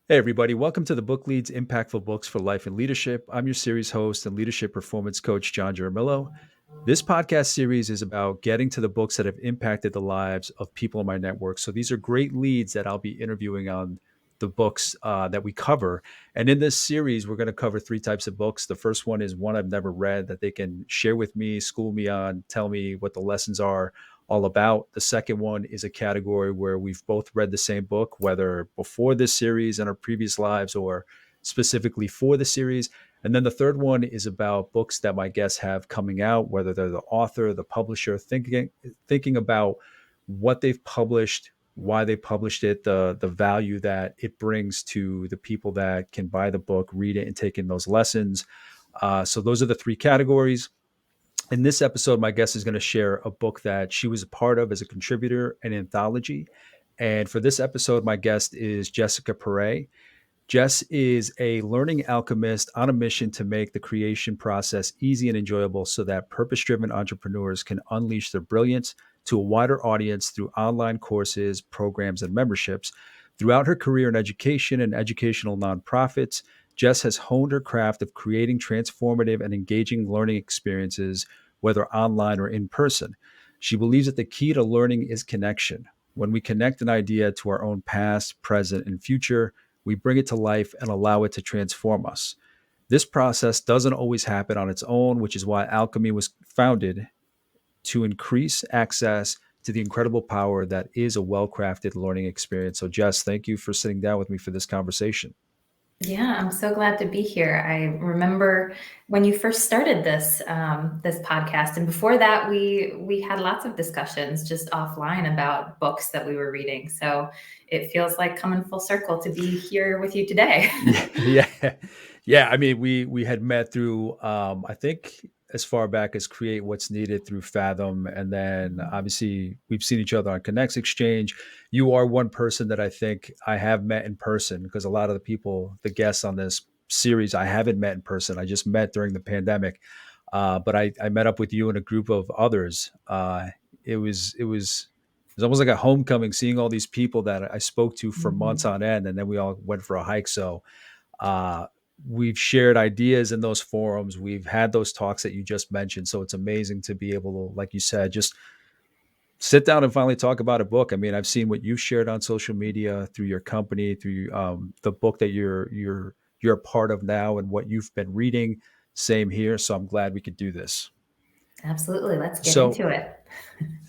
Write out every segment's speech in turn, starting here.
Hey, everybody. Welcome to the Book Leads Impactful Books for Life and Leadership. I'm your series host and leadership performance coach, John Jaramillo. This podcast series is about getting to the books that have impacted the lives of people in my network. So these are great leads that I'll be interviewing on the books that we cover. And in this series, we're going to cover three types of books. The first one is one I've never read that they can share with me, school me on, tell me what the lessons are all about. The second one is a category where we've both read the same book, whether before this series in our previous lives or specifically for the series. And then the third one is about books that my guests have coming out, whether they're the author, the publisher, thinking about what they've published, why they published it, the value that it brings to the people that can buy the book, read it, and take in those lessons. So those are the three categories. In this episode, my guest is going to share a book that she was a part of as a contributor, an anthology. And for this episode, my guest is Jessica Pare. Jess is a learning alchemist on a mission to make the creation process easy and enjoyable so that purpose driven entrepreneurs can unleash their brilliance to a wider audience through online courses, programs, and memberships. Throughout her career in education and educational nonprofits, Jess has honed her craft of creating transformative and engaging learning experiences, whether online or in person. She believes that the key to learning is connection. When we connect an idea to our own past, present, and future, we bring it to life and allow it to transform us. This process doesn't always happen on its own, which is why Alchemy was founded to increase access to the incredible power that is a well crafted learning experience. So, Jess, thank you for sitting down with me for this conversation. Yeah, I'm so glad to be here. I remember when you first started this podcast, and before that, we had lots of discussions just offline about books that we were reading. So it feels like coming full circle to be here with you today. Yeah, yeah, yeah. I mean, we had met through I think as far back as Create What's Needed through Fathom, and then obviously we've seen each other on Connects Exchange. You are one person that I think I have met in person because a lot of the people, the guests on this series, I haven't met in person. I just met during the pandemic, but I met up with you and a group of others. It was almost like a homecoming, seeing all these people that I spoke to for months Mhm. on end, and then we all went for a hike. So uh, we've shared ideas in those forums. We've had those talks that you just mentioned. So it's amazing to be able to, like you said, just sit down and finally talk about a book. I mean, I've seen what you shared on social media through your company, through the book that you're a part of now, and what you've been reading. Same here. So I'm glad we could do this. Absolutely. Let's get So into it.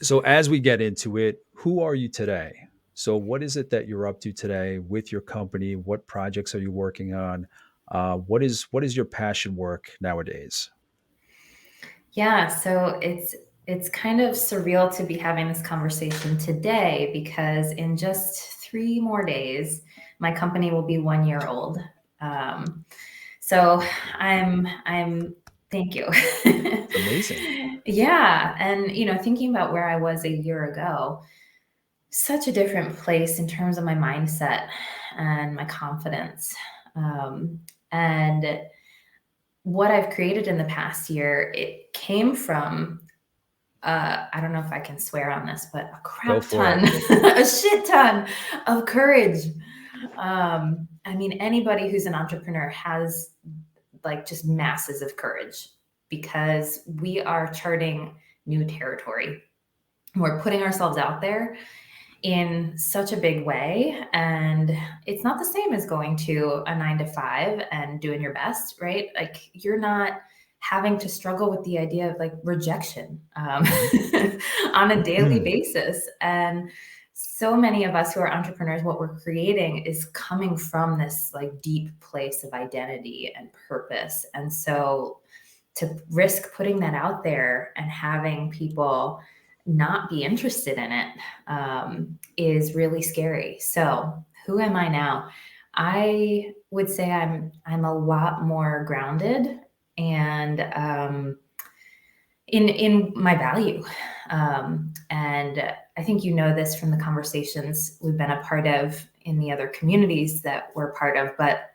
so as we get into it, who are you today? So what is it that you're up to today with your company? What projects are you working on? What is your passion work nowadays? Yeah, so it's kind of surreal to be having this conversation today because in just 3 more days, my company will be 1 year old. Um, so I'm thank you. It's amazing. Yeah, and thinking about where I was a year ago, such a different place in terms of my mindset and my confidence. And what I've created in the past year, it came from I don't know if I can swear on this, but a Go crap for ton, it. a shit ton of courage. I mean, anybody who's an entrepreneur has like just masses of courage because we are charting new territory. We're putting ourselves out there in such a big way. And it's not the same as going to a 9 to 5 and doing your best, right? Like you're not having to struggle with the idea of like rejection on a daily Mhm. basis. And so many of us who are entrepreneurs, what we're creating is coming from this like deep place of identity and purpose. And so to risk putting that out there and having people not be interested in it is really scary. So, who am I now? I would say I'm a lot more grounded and in my value. And I think you know this from the conversations we've been a part of in the other communities that we're part of, but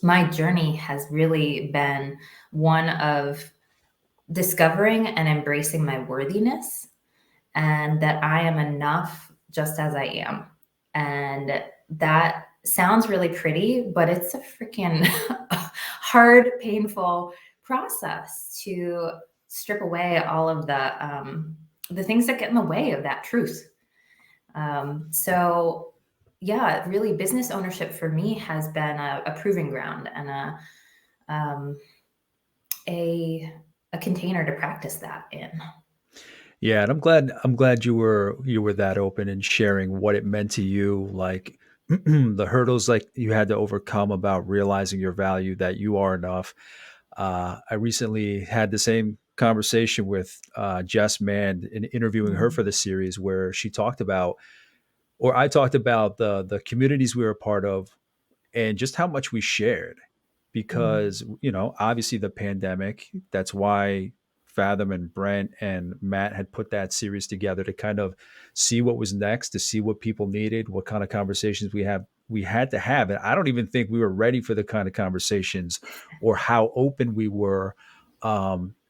my journey has really been one of discovering and embracing my worthiness and that I am enough just as I am. And that sounds really pretty, but it's a freaking hard, painful process to strip away all of the things that get in the way of that truth. So yeah, really business ownership for me has been a proving ground and um, a, a container to practice that in. Yeah, and I'm glad you were that open and sharing what it meant to you, like the hurdles like you had to overcome about realizing your value that you are enough. I recently had the same conversation with Jess Mann in interviewing her Mm, for the series, where she talked about, or I talked about the communities we were a part of and just how much we shared, mm, because obviously the pandemic, that's why Fathom and Brent and Matt had put that series together to kind of see what was next, to see what people needed, what kind of conversations we had to have. And I don't even think we were ready for the kind of conversations or how open we were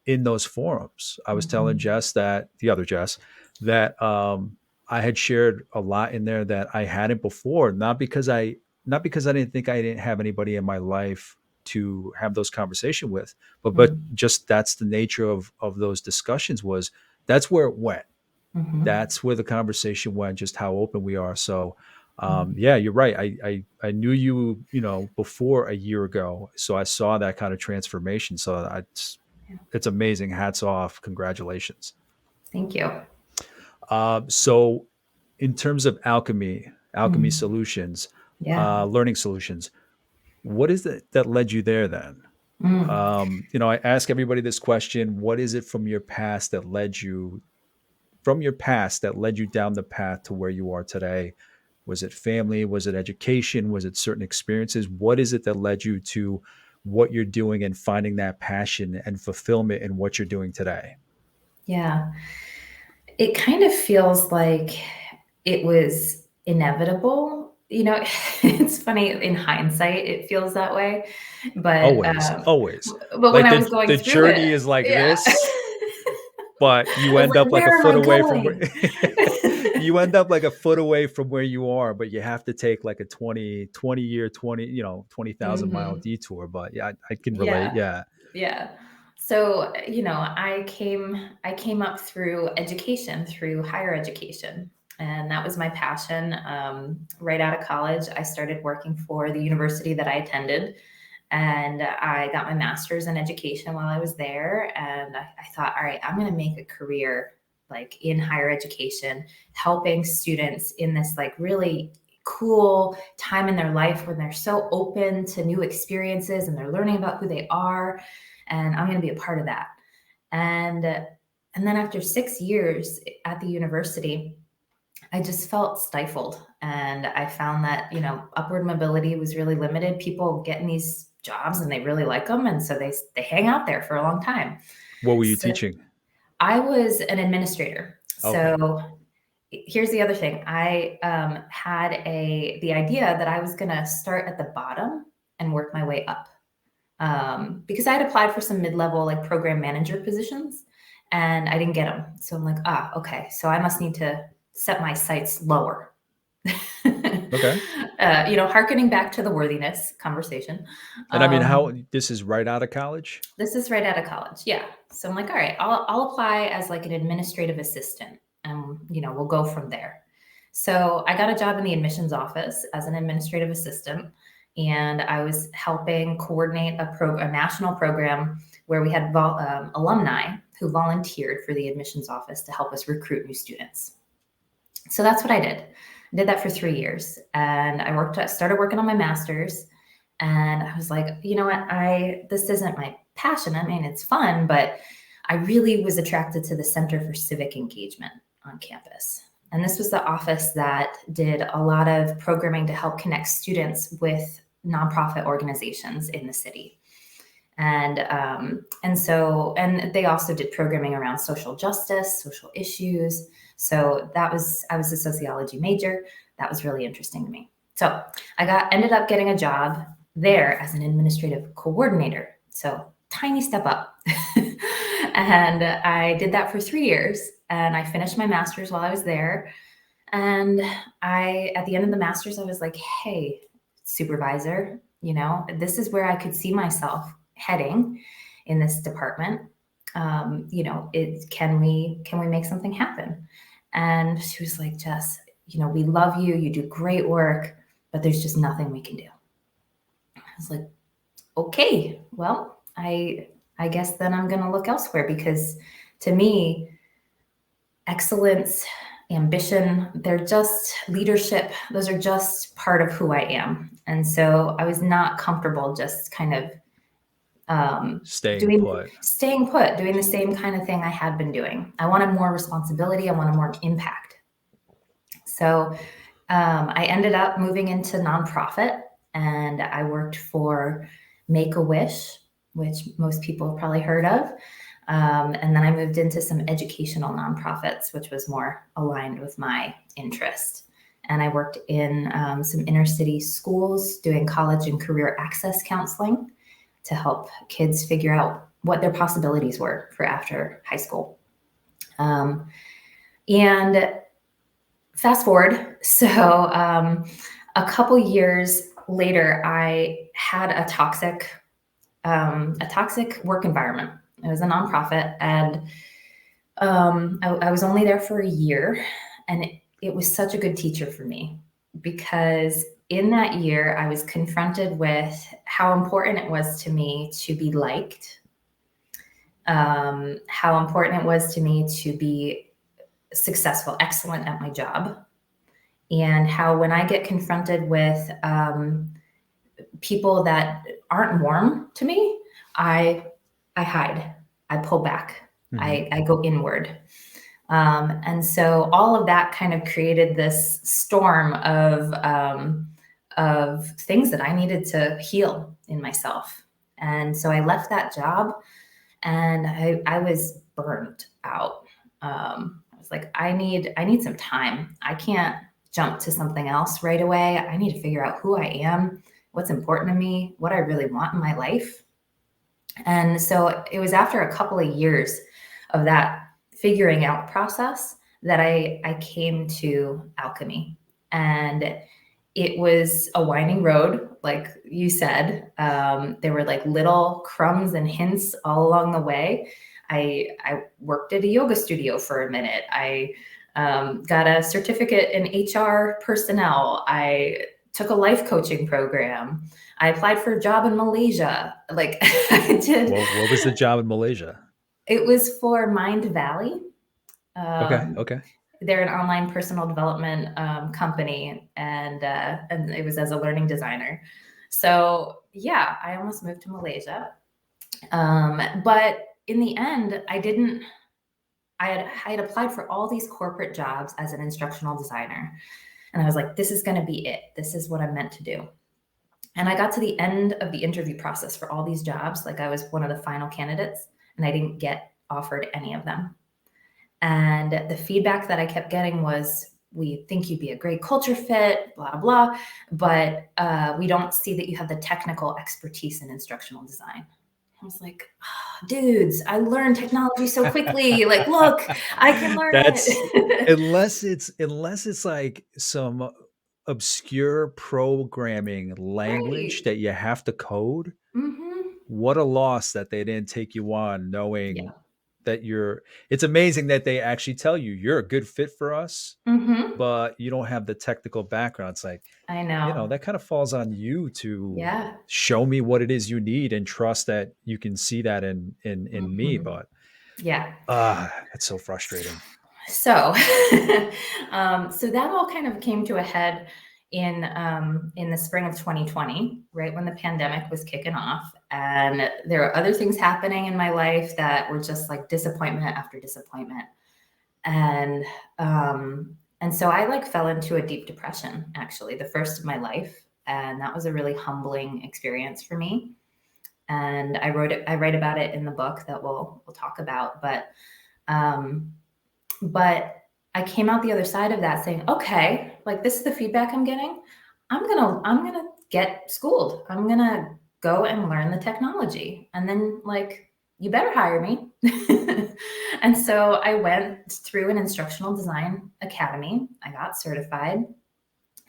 in those forums. I was telling mhm, Jess, that the other Jess, that I had shared a lot in there that I hadn't before, not because I didn't think I didn't have anybody in my life to have those conversation with, but mm, just that's the nature of those discussions. Was That's where it went. mhm, That's where the conversation went, just how open we are. So mhm. yeah, you're right. I knew you, before a year ago, so I saw that kind of transformation. So Yeah. it's amazing. Hats off. Congratulations. Thank you. So in terms of alchemy Mm, solutions, yeah. learning solutions, what is it that led you there then? Mm, I ask everybody this question: what is it from your past that led you down the path to where you are today? Was it family? Was it education? Was it certain experiences? What is it that led you to what you're doing and finding that passion and fulfillment in what you're doing today? yeah. It kind of feels like it was inevitable. It's funny in hindsight, it feels that way. But Always. when Like I was going the through it, journey is like yeah. this, but you I was end like, up like a where am foot I away from where going? you end up like a foot away from where you are, but you have to take like a 20 year, 20,000 mile Mhm. detour. But yeah, I can relate. Yeah. Yeah. Yeah. So, I came up through education, through higher education, and that was my passion. Right out of college, I started working for the university that I attended, and I got my master's in education while I was there. And I thought, all right, I'm going to make a career like in higher education, helping students in this like really cool time in their life when they're so open to new experiences and they're learning about who they are, and I'm going to be a part of that. And then after 6 years at the university, I just felt stifled, and I found that upward mobility was really limited. People get in these jobs and they really like them, and so they hang out there for a long time. What were you So teaching? I was an administrator. Okay. So here's the other thing. I had the idea that I was going to start at the bottom and work my way up, because I had applied for some mid-level like program manager positions, and I didn't get them. So I'm like, okay, so I must need to set my sights lower. Okay. Hearkening back to the worthiness conversation. And I mean, Um, this is right out of college? this is right out of college. Yeah. So I'm like, all right, I'll apply as like an administrative assistant, and we'll go from there. So I got a job in the admissions office as an administrative assistant, and I was helping coordinate a national program where we had alumni who volunteered for the admissions office to help us recruit new students. So that's what I did. I did that for 3 years, and started working on my master's. And I was like, you know what? This isn't my passion. I mean, it's fun, but I really was attracted to the Center for Civic Engagement on campus. And this was the office that did a lot of programming to help connect students with nonprofit organizations in the city. And they also did programming around social justice, social issues. So I was a sociology major. That was really interesting to me. So ended up getting a job there as an administrative coordinator. So tiny step up. And I did that for 3 years, and I finished my master's while I was there. And at the end of the master's, I was like, hey, supervisor. This is where I could see myself heading in this department. Can we make something happen? And she was like, Jess, we love you. You do great work, but there's just nothing we can do. I was like, okay, well, I guess then I'm going to look elsewhere, because to me, excellence, ambition, they're just leadership. Those are just part of who I am. And so I was not comfortable just kind of Staying put. staying put, doing the same kind of thing I had been doing. I wanted more responsibility. I wanted more impact. So I ended up moving into nonprofit, and I worked for Make-A-Wish, which most people have probably heard of. And then I moved into some educational nonprofits, which was more aligned with my interest. And I worked in some inner city schools doing college and career access counseling to help kids figure out what their possibilities were for after high school. And fast forward, so a couple years later, I had a toxic work environment. It was a nonprofit, and I was only there for a year, and it was such a good teacher for me, because in that year, I was confronted with how important it was to me to be liked, how important it was to me to be successful, excellent at my job, and how when I get confronted with people that aren't warm to me, I hide, I pull back, I go inward. And so all of that kind of created this storm of things that I needed to heal in myself. And so I left that job, and I was burnt out. I was like, I need some time. I can't jump to something else right away. I need to figure out who I am, what's important to me, what I really want in my life. And so it was after a couple of years of that figuring out process that I came to alchemy. And it was a winding road, like you said. There were like little crumbs and hints all along the way. I worked at a yoga studio for a minute. I got a certificate in HR personnel. I took a life coaching program. I applied for a job in Malaysia. Like I did. What was the job in Malaysia? It was for Mind Valley. Okay. They're an online personal development company, and it was as a learning designer. So yeah, I almost moved to Malaysia, but in the end, I didn't. I had applied for all these corporate jobs as an instructional designer, and I was like, this is going to be it. This is what I'm meant to do. And I got to the end of the interview process for all these jobs, like I was one of the final candidates, and I didn't get offered any of them. And the feedback that I kept getting was, we think you'd be a great culture fit, blah, blah, but we don't see that you have the technical expertise in instructional design. I was like, oh, dudes, I learned technology so quickly. Like, look, I can learn it. unless it's like some obscure programming language Right. that you have to code. Mm-hmm. What a loss that they didn't take you on knowing Yeah. that it's amazing that they actually tell you you're a good fit for us, Mm-hmm. but you don't have the technical background. It's like, I know. that kind of falls on you to Yeah. show me what it is you need and trust that you can see that in me. Mm-hmm. But Yeah. it's so frustrating. So, so that all kind of came to a head in the spring of 2020, right when the pandemic was kicking off, and there were other things happening in my life that were just like disappointment after disappointment, and so I like fell into a deep depression, actually, the first of my life, and that was a really humbling experience for me. And I write about it in the book that we'll talk about, um, but I came out the other side of that saying, okay, like this is the feedback I'm getting. I'm gonna get schooled. I'm gonna go and learn the technology. And then like, you better hire me. And so I went through an instructional design academy. I got certified.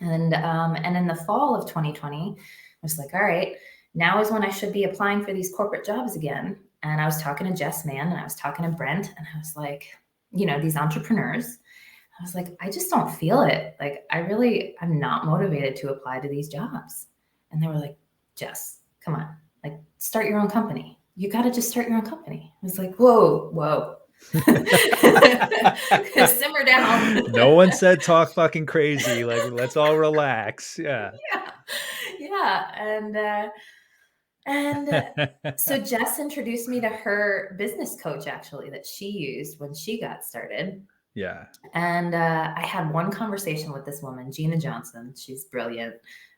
And in the fall of 2020, I was like, all right, now is when I should be applying for these corporate jobs again. And I was talking to Jess Mann and I was talking to Brent, and I was like, these entrepreneurs. I was like, I just don't feel it. Like, I'm not motivated to apply to these jobs. And they were like, Jess, come on, like, start your own company. You got to just start your own company. I was like, whoa. Simmer down. No one said talk fucking crazy. Like, let's all relax. Yeah. Yeah. And so Jess introduced me to her business coach, actually, that she used when she got started. Yeah. And I had one conversation with this woman, Gina Johnson. She's brilliant.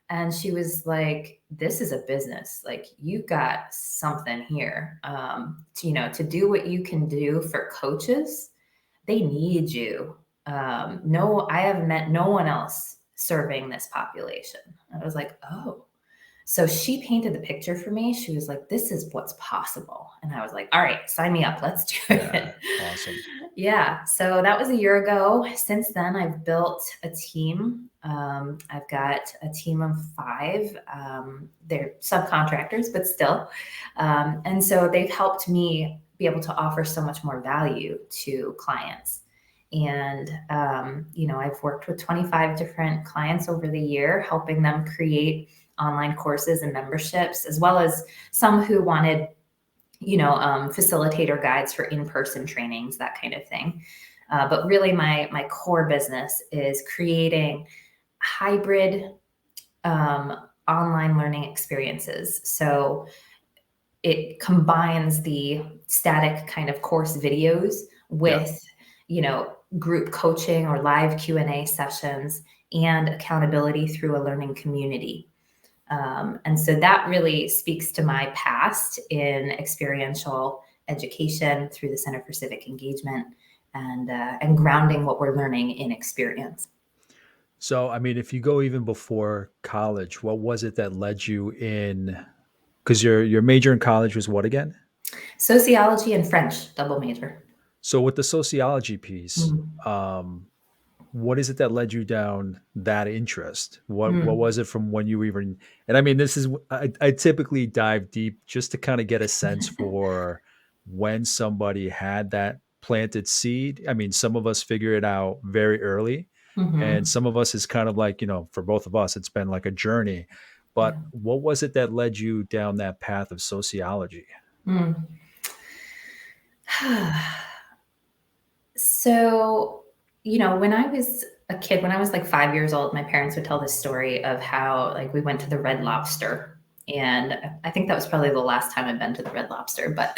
And she was like, this is a business. Like, you got something here. To do what you can do for coaches, they need you. No, I have met no one else serving this population. I was like, oh. So she painted the picture for me. She was like, this is what's possible. And I was like, all right, sign me up. Let's do it. Yeah. Awesome. Yeah. So that was a year ago. Since then, I've built a team. I've got a team of 5. They're subcontractors, but still. And so they've helped me be able to offer so much more value to clients. And, I've worked with 25 different clients over the year, helping them create online courses and memberships, as well as some who wanted, facilitator guides for in-person trainings, that kind of thing. But really my core business is creating hybrid online learning experiences. So it combines the static kind of course videos with, group coaching or live Q&A sessions and accountability through a learning community. And so that really speaks to my past in experiential education through the Center for Civic Engagement, and grounding what we're learning in experience. So, I mean, if you go even before college, what was it that led you in? Because your major in college was what again? Sociology and French, double major. So, with the sociology piece, Mm. um, what is it that led you down that interest? What Mm. was it from when you even? And I mean, this is I typically dive deep just to kind of get a sense for when somebody had that planted seed. I mean, some of us figure it out very early, and Mm-hmm. some of us is kind of like, for both of us, it's been like a journey. But Yeah. what was it that led you down that path of sociology? Mm. So, when I was a kid, when I was like 5 years old, my parents would tell this story of how, like, we went to the Red Lobster. And I think that was probably the last time I'd been to the Red Lobster. But,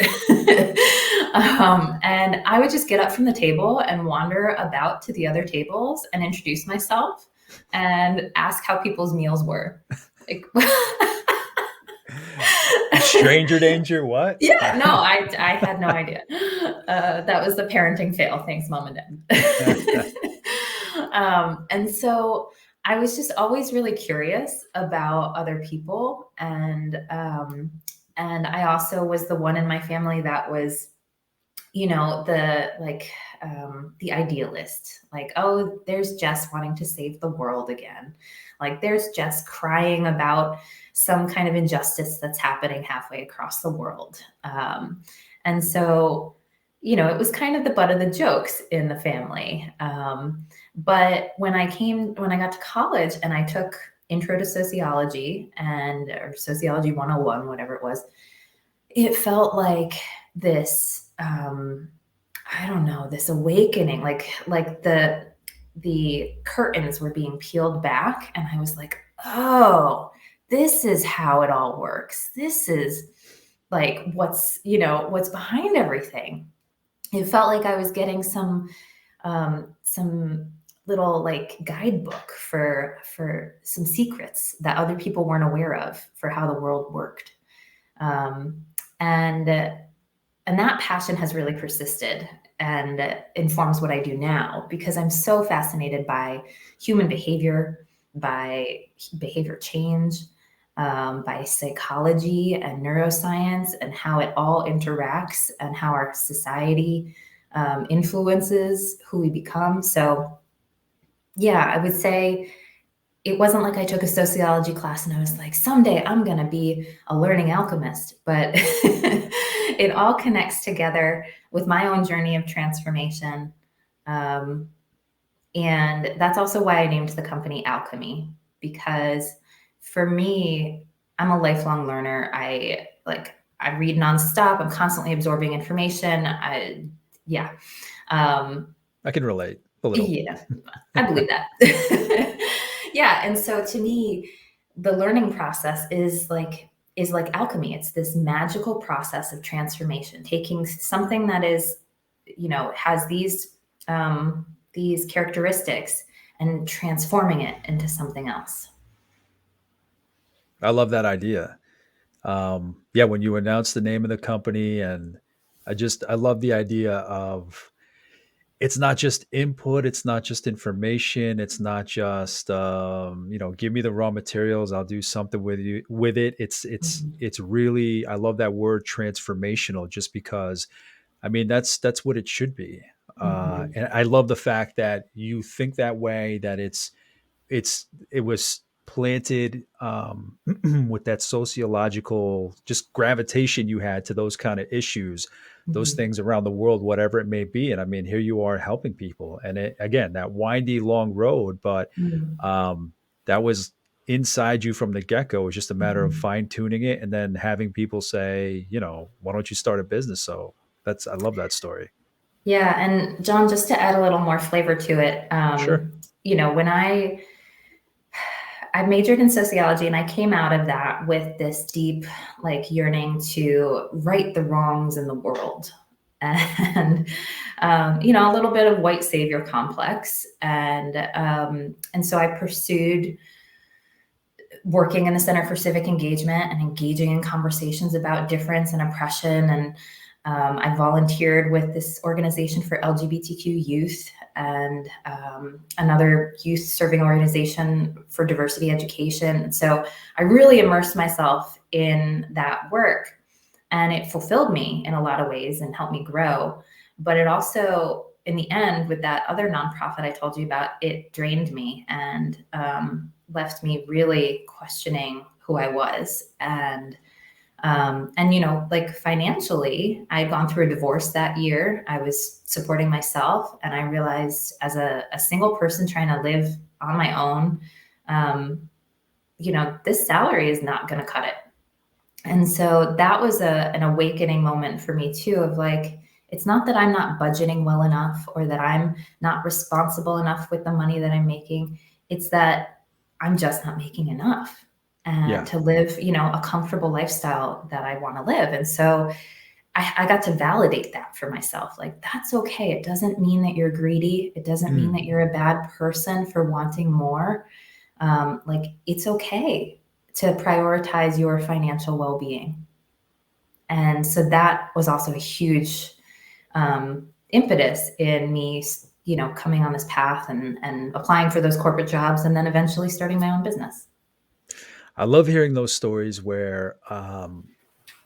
and I would just get up from the table and wander about to the other tables and introduce myself and ask how people's meals were. Like, Stranger danger, what? yeah, no, I had no idea. That was the parenting fail. Thanks, mom and dad. And so I was just always really curious about other people, and I also was the one in my family that was, the idealist. Like, oh, there's Jess wanting to save the world again. Like, there's Jess crying about some kind of injustice that's happening halfway across the world. And so, it was kind of the butt of the jokes in the family. But when I got to college and I took Intro to Sociology or Sociology 101, whatever it was, it felt like this, I don't know, this awakening, like the curtains were being peeled back, and I was like, oh, this is how it all works. This is like what's behind everything. It felt like I was getting some little like guidebook for some secrets that other people weren't aware of for how the world worked. Um, and that passion has really persisted and informs what I do now, because I'm so fascinated by human behavior, by behavior change, by psychology and neuroscience, and how it all interacts and how our society influences who we become. So, yeah, I would say it wasn't like I took a sociology class and I was like, someday I'm going to be a learning alchemist. But it all connects together with my own journey of transformation. Um, and that's also why I named the company Alchemy, because for me, I'm a lifelong learner. I read nonstop. I'm constantly absorbing information. Yeah. Um, I can relate a little. yeah, I believe that. Yeah, and so to me, the learning process is like alchemy. It's this magical process of transformation, taking something that is, has these characteristics and transforming it into something else. I love that idea. Yeah, when you announced the name of the company, and I love the idea of it's not just input, it's not just information, it's not just give me the raw materials, I'll do something with it. Mhm. It's really, I love that word transformational, just because I mean that's what it should be. Mhm. And I love the fact that you think that way, that it was planted with that sociological just gravitation you had to those kind of issues, those Mhm. things around the world, whatever it may be. And I mean, here you are helping people, and again, that windy long road, but Mhm. um, that was inside you from the get-go. It was just a matter of Mhm. fine-tuning it, and then having people say, why don't you start a business? So I love that story. Yeah, and John, just to add a little more flavor to it, Sure. when I majored in sociology and I came out of that with this deep, like, yearning to right the wrongs in the world. And, a little bit of white savior complex. And so I pursued working in the Center for Civic Engagement and engaging in conversations about difference and oppression. And I volunteered with this organization for LGBTQ youth and another youth serving organization for diversity education. So I really immersed myself in that work, and it fulfilled me in a lot of ways and helped me grow. But it also, in the end, with that other nonprofit I told you about, it drained me and left me really questioning who I was. And like, financially, I had gone through a divorce that year. I was supporting myself, and I realized, as a single person trying to live on my own, um, this salary is not going to cut it. And so that was an awakening moment for me too, of like, it's not that I'm not budgeting well enough or that I'm not responsible enough with the money that I'm making. It's that I'm just not making enough and Yeah. to live, a comfortable lifestyle that I want to live. And so I got to validate that for myself. Like, that's okay. It doesn't mean that you're greedy. It doesn't mean that Mm. you're a bad person for wanting more. Like, it's okay to prioritize your financial well-being. And so that was also a huge impetus in me, coming on this path and applying for those corporate jobs and then eventually starting my own business. I love hearing those stories where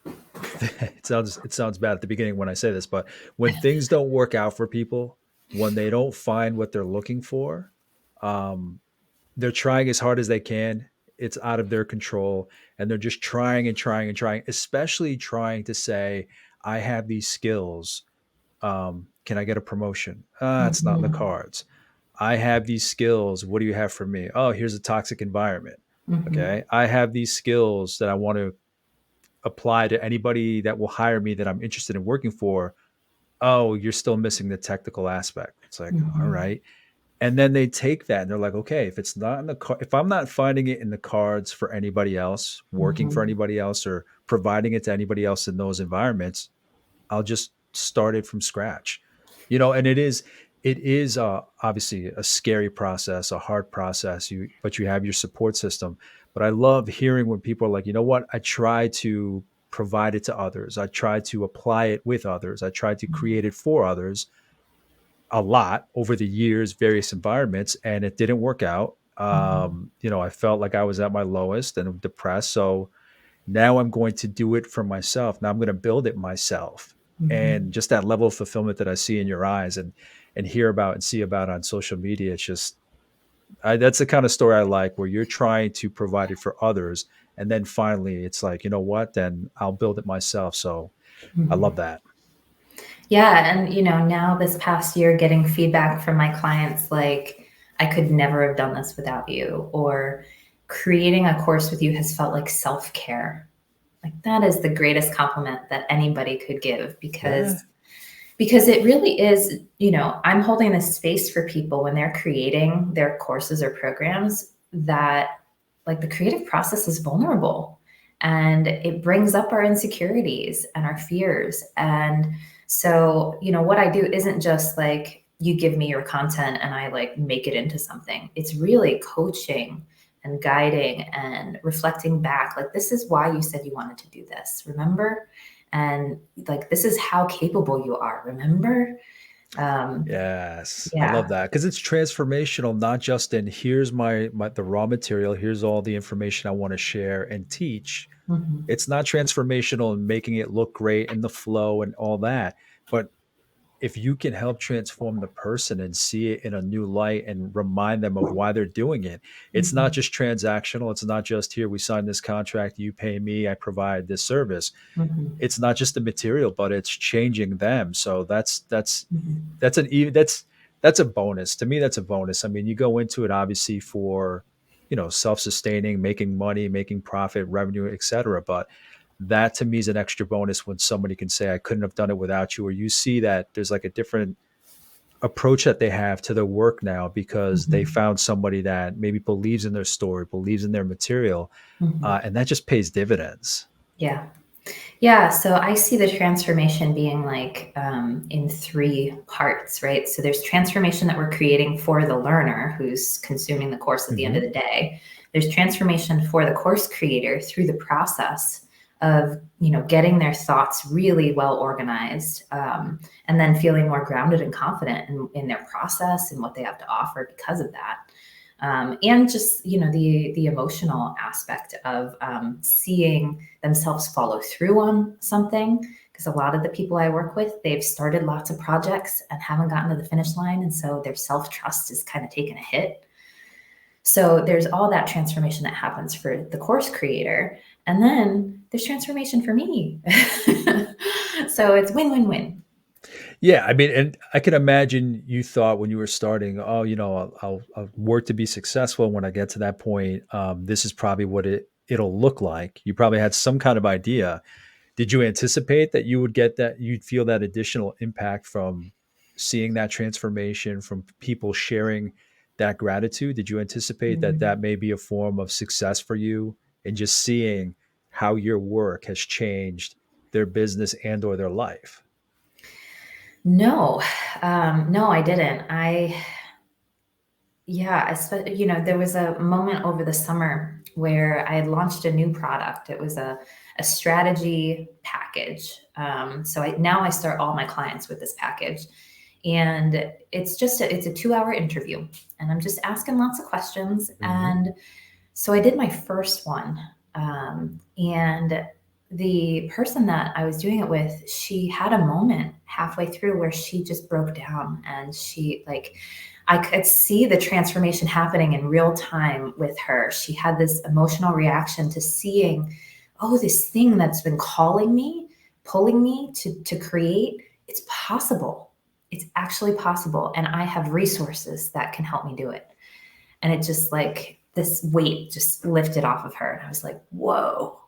it sounds bad at the beginning when I say this, but when things don't work out for people, when they don't find what they're looking for, um, they're trying as hard as they can. It's out of their control, and they're just trying and trying and trying, especially trying to say, "I have these skills. Can I get a promotion?" It's not in the Mm-hmm. cards. I have these skills. What do you have for me? Oh, here's a toxic environment. Mm-hmm. Okay, I have these skills that I want to apply to anybody that will hire me that I'm interested in working for. Oh, you're still missing the technical aspect. It's like, all Mm-hmm. right. And then they take that and they're like, okay, if it's not in the if I'm not finding it in the cards for anybody else, working for Mm-hmm. anybody else, or providing it to anybody else in those environments, I'll just start it from scratch. And it is obviously a scary process, a hard process. But you have your support system. But I love hearing when people are like, you know what, I try to provide it to others. I try to apply it with others. I try to create it for others a lot over the years, various environments, and it didn't work out. Mm-hmm. I felt like I was at my lowest and depressed. So now I'm going to do it for myself. Now I'm going to build it myself. Mm-hmm. And just that level of fulfillment that I see in your eyes and hear about and see about on social media, it's just That's the kind of story I like, where you're trying to provide it for others, and then finally it's like, you know what? Then I'll build it myself. So I love Mhm. that. Yeah, and now this past year, getting feedback from my clients like, I could never have done this without you, or creating a course with you has felt like self-care. Like that is the greatest compliment that anybody could give, Yeah. because it really is, I'm holding this space for people when they're creating their courses or programs, that like the creative process is vulnerable, and it brings up our insecurities and our fears. And so, what I do isn't just like you give me your content and I like make it into something. It's really coaching and guiding and reflecting back, like, this is why you said you wanted to do this, remember? And like, this is how capable you are, remember? um Yes, I love yeah. that because it's transformational, not just in here's my the raw material, here's all the information I want to share and teach. Hmm. It's not transformational in making it look great and the flow and all that. But if you can help transform the person and see it in a new light and remind them of why they're doing it, it's not Hmm. just transactional. It's not just here, we sign this contract, you pay me, I provide this service. Hmm. It's not just the material, but it's changing them. So Hmm. that's an that's a bonus to me. That's a bonus. I mean, you go into it obviously for, self-sustaining, making money, making profit, revenue, etc. But that to me is an extra bonus when somebody can say, I couldn't have done it without you, or you see that there's like a different approach that they have to their work now because they Hmm. found somebody that maybe believes in their story, believes in their material, Hmm. and that just pays dividends. Yeah. Yeah, so I see the transformation being like, in three parts, right? So there's transformation that we're creating for the learner who's consuming the course at the end of Hmm. the day. There's transformation for the course creator through the process of, getting their thoughts really well organized, and then feeling more grounded and confident in their process and what they have to offer because of that. And just, the emotional aspect of, seeing themselves follow through on something, because a lot of the people I work with, they've started lots of projects and haven't gotten to the finish line, and so their self-trust is kind of taking a hit. So there's all that transformation that happens for the course creator, and then there's transformation for me. So it's win-win-win. Yeah, I mean, and I can imagine you thought when you were starting, oh, I'll work to be successful. When I get to that point, this is probably what it'll look like. You probably had some kind of idea. Did you anticipate that you would get that? You'd feel that additional impact from seeing that transformation, from people sharing that gratitude? Did you anticipate that Mhm. that may be a form of success for you, and just seeing how your work has changed their business and or their life? No, no, I didn't. Yeah, there was a moment over the summer where I had launched a new product. It was a strategy package. So now I start all my clients with this package, and it's a 2 hour interview, and I'm just asking lots of questions. Hmm. And so I did my first one, and the person that I was doing it with, she had a moment halfway through where she just broke down, and she like, I could see the transformation happening in real time with her. She had this emotional reaction to seeing, oh, this thing that's been calling me, pulling me to create, it's possible. It's actually possible, and I have resources that can help me do it. And it just like this weight just lifted off of her. And I was like, whoa,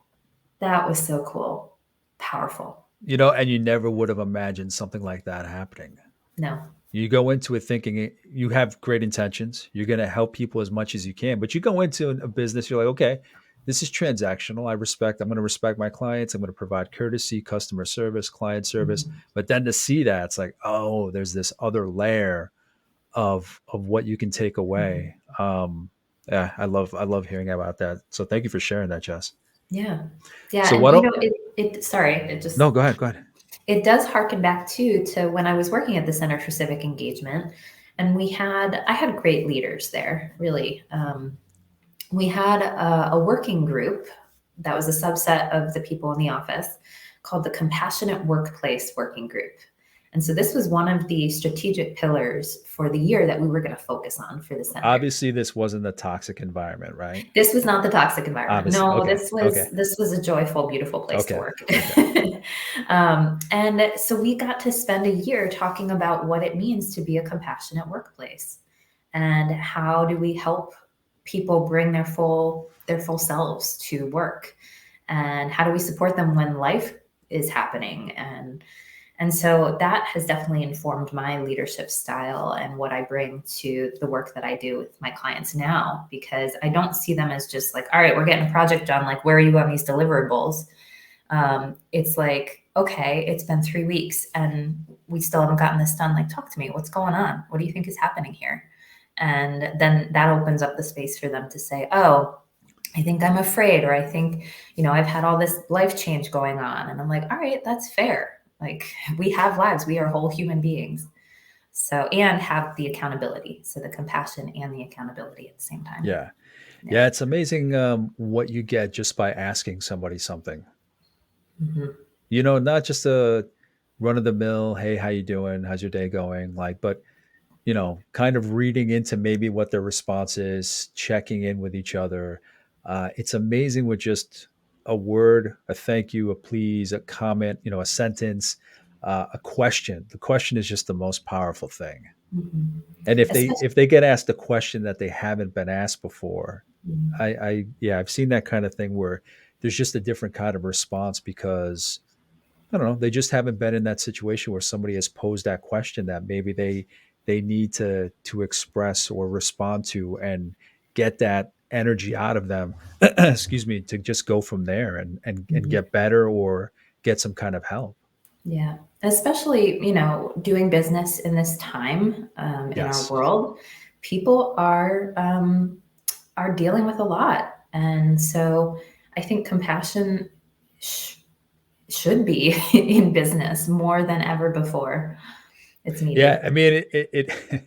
that was so cool. Powerful. And you never would have imagined something like that happening. No. You go into it thinking you have great intentions. You're going to help people as much as you can, but you go into a business, you're like, okay, this is transactional. I'm going to respect my clients. I'm going to provide courtesy, customer service, client service. Mhm. But then to see that, it's like, oh, there's this other layer of what you can take Mhm. away. Yeah, I love hearing about that. So thank you for sharing that, Jess. Yeah. Yeah. So And what don't sorry, it just, no, go ahead, go ahead. it does harken back to when I was working at the Center for Civic Engagement. And I had great leaders there, really. We had a working group that was a subset of the people in the office, called the Compassionate Workplace Working Group. And so this was one of the strategic pillars for the year that we were going to focus on for the center. Obviously, this wasn't a toxic environment, right? This was not the toxic environment. Obviously. No, Okay. Okay. this was a joyful, beautiful place to Okay. work. Okay. And so we got to spend a year talking about what it means to be a compassionate workplace, and how do we help people bring their full selves to work, and how do we support them when life is happening. And so that has definitely informed my leadership style and what I bring to the work that I do with my clients now, because I don't see them as just like, all right, we're getting a project done. Like, where are you on these deliverables? It's like, okay, it's been 3 weeks and we still haven't gotten this done. Like, talk to me. What's going on? What do you think is happening here? And then that opens up the space for them to say, oh, I think I'm afraid, or I think, I've had all this life change going on. And I'm like, all right, that's fair. Like, we have lives, we are whole human beings. So, and have the accountability. So the compassion and the accountability at the same time. Yeah. Yeah. Yeah. It's amazing what you get just by asking somebody something. Mm-hmm. Not just a run of the mill, hey, how you doing? How's your day going? Like, but kind of reading into maybe what their response is, checking in with each other. It's amazing with just a word, a thank you, a please, a comment, a sentence, a question. The question is just the most powerful thing. Mm-hmm. And if they Especially, if they get asked a question that they haven't been asked before, mm-hmm. I've seen that kind of thing where there's just a different kind of response because I don't know, they just haven't been in that situation where somebody has posed that question that maybe they need to express or respond to and get that energy out of them excuse me, to just go from there and Mm-hmm. get better or get some kind of help. Yeah, especially, doing business in this time, in our Yes. world, people are dealing with a lot. And so I think compassion should be in business more than ever before. It's Yeah, needed. I mean it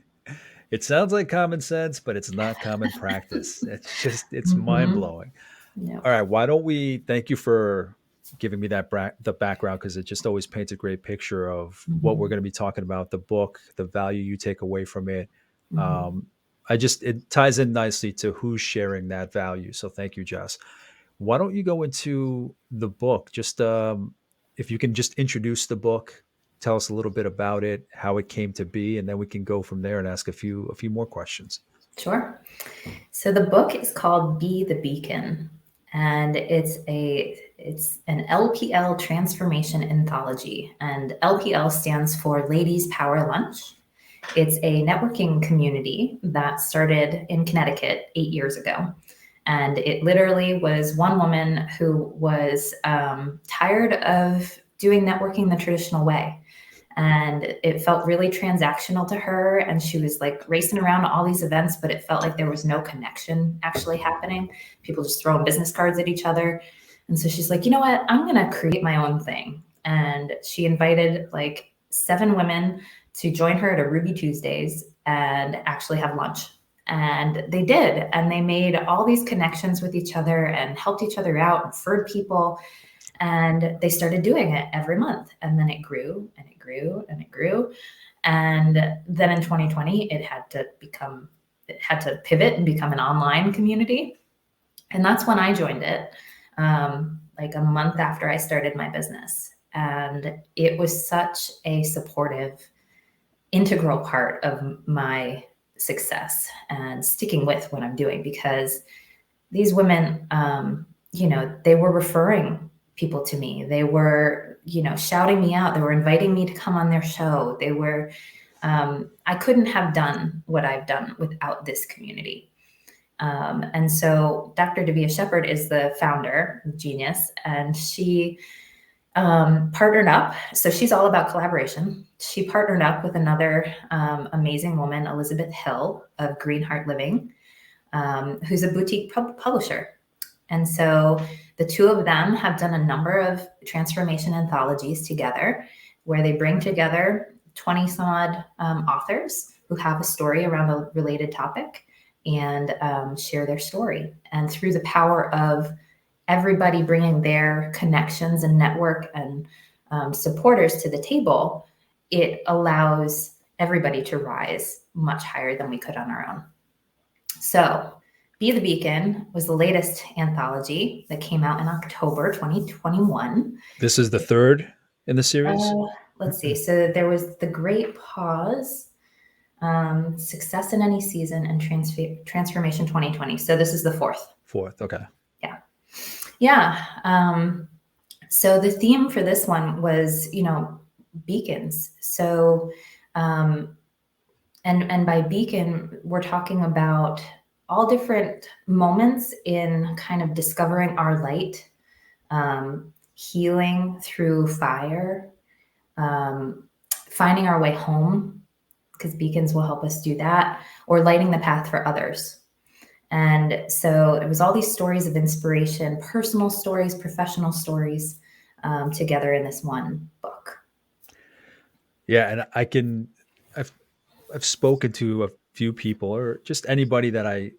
it sounds like common sense, but it's not common practice. It's mind Mm-hmm. blowing. Yeah. All right, why don't we thank you for giving me the background because it just always paints a great picture of what we're Mm-hmm. going to be talking about, the book, the value you take away from it. Mm-hmm. Um, it ties in nicely to who's sharing that value. So thank you, Jess. Why don't you go into the book? Just if you can just introduce the book, tell us a little bit about it, how it came to be, and then we can go from there and ask a few more questions. Sure. So the book is called Be the Beacon, and it's an LPL transformation anthology, and LPL stands for Ladies Power Lunch. It's a networking community that started in Connecticut 8 years ago. And it literally was one woman who was tired of doing networking the traditional way. And it felt really transactional to her. And she was like racing around to all these events, but it felt like there was no connection actually happening. People just throwing business cards at each other. And so she's like, you know what? I'm going to create my own thing. And she invited like 7 women to join her at a Ruby Tuesdays and actually have lunch. And they did. And they made all these connections with each other and helped each other out and referred people. And they started doing it every month. And then it grew and it grew and it grew. And then in 2020, it had to pivot and become an online community. And that's when I joined it, like a month after I started my business. And it was such a supportive, integral part of my success and sticking with what I'm doing, because these women, they were referring people to me. They were, shouting me out. They were inviting me to come on their show. They were, I couldn't have done what I've done without this community. And so Dr. Davia Shepherd is the founder, genius, and she partnered up. So she's all about collaboration. She partnered up with another amazing woman, Elizabeth Hill of Greenheart Living, who's a boutique publisher. And so the two of them have done a number of transformation anthologies together where they bring together 20 some odd authors who have a story around a related topic and share their story. And through the power of everybody bringing their connections and network and supporters to the table, it allows everybody to rise much higher than we could on our own. So, Be the Beacon was the latest anthology that came out in October 2021. This is the third in the series? Let's see. So, there was The Great Pause, Success in Any Season, and Transformation 2020. So, this is the fourth. Fourth, okay. Yeah. Yeah. So, the theme for this one was, beacons. So, and by beacon, we're talking about all different moments in kind of discovering our light, healing through fire, finding our way home, because beacons will help us do that, or lighting the path for others. And so it was all these stories of inspiration, personal stories, professional stories, together in this one book. Yeah, and I've spoken to a few people, or just anybody that I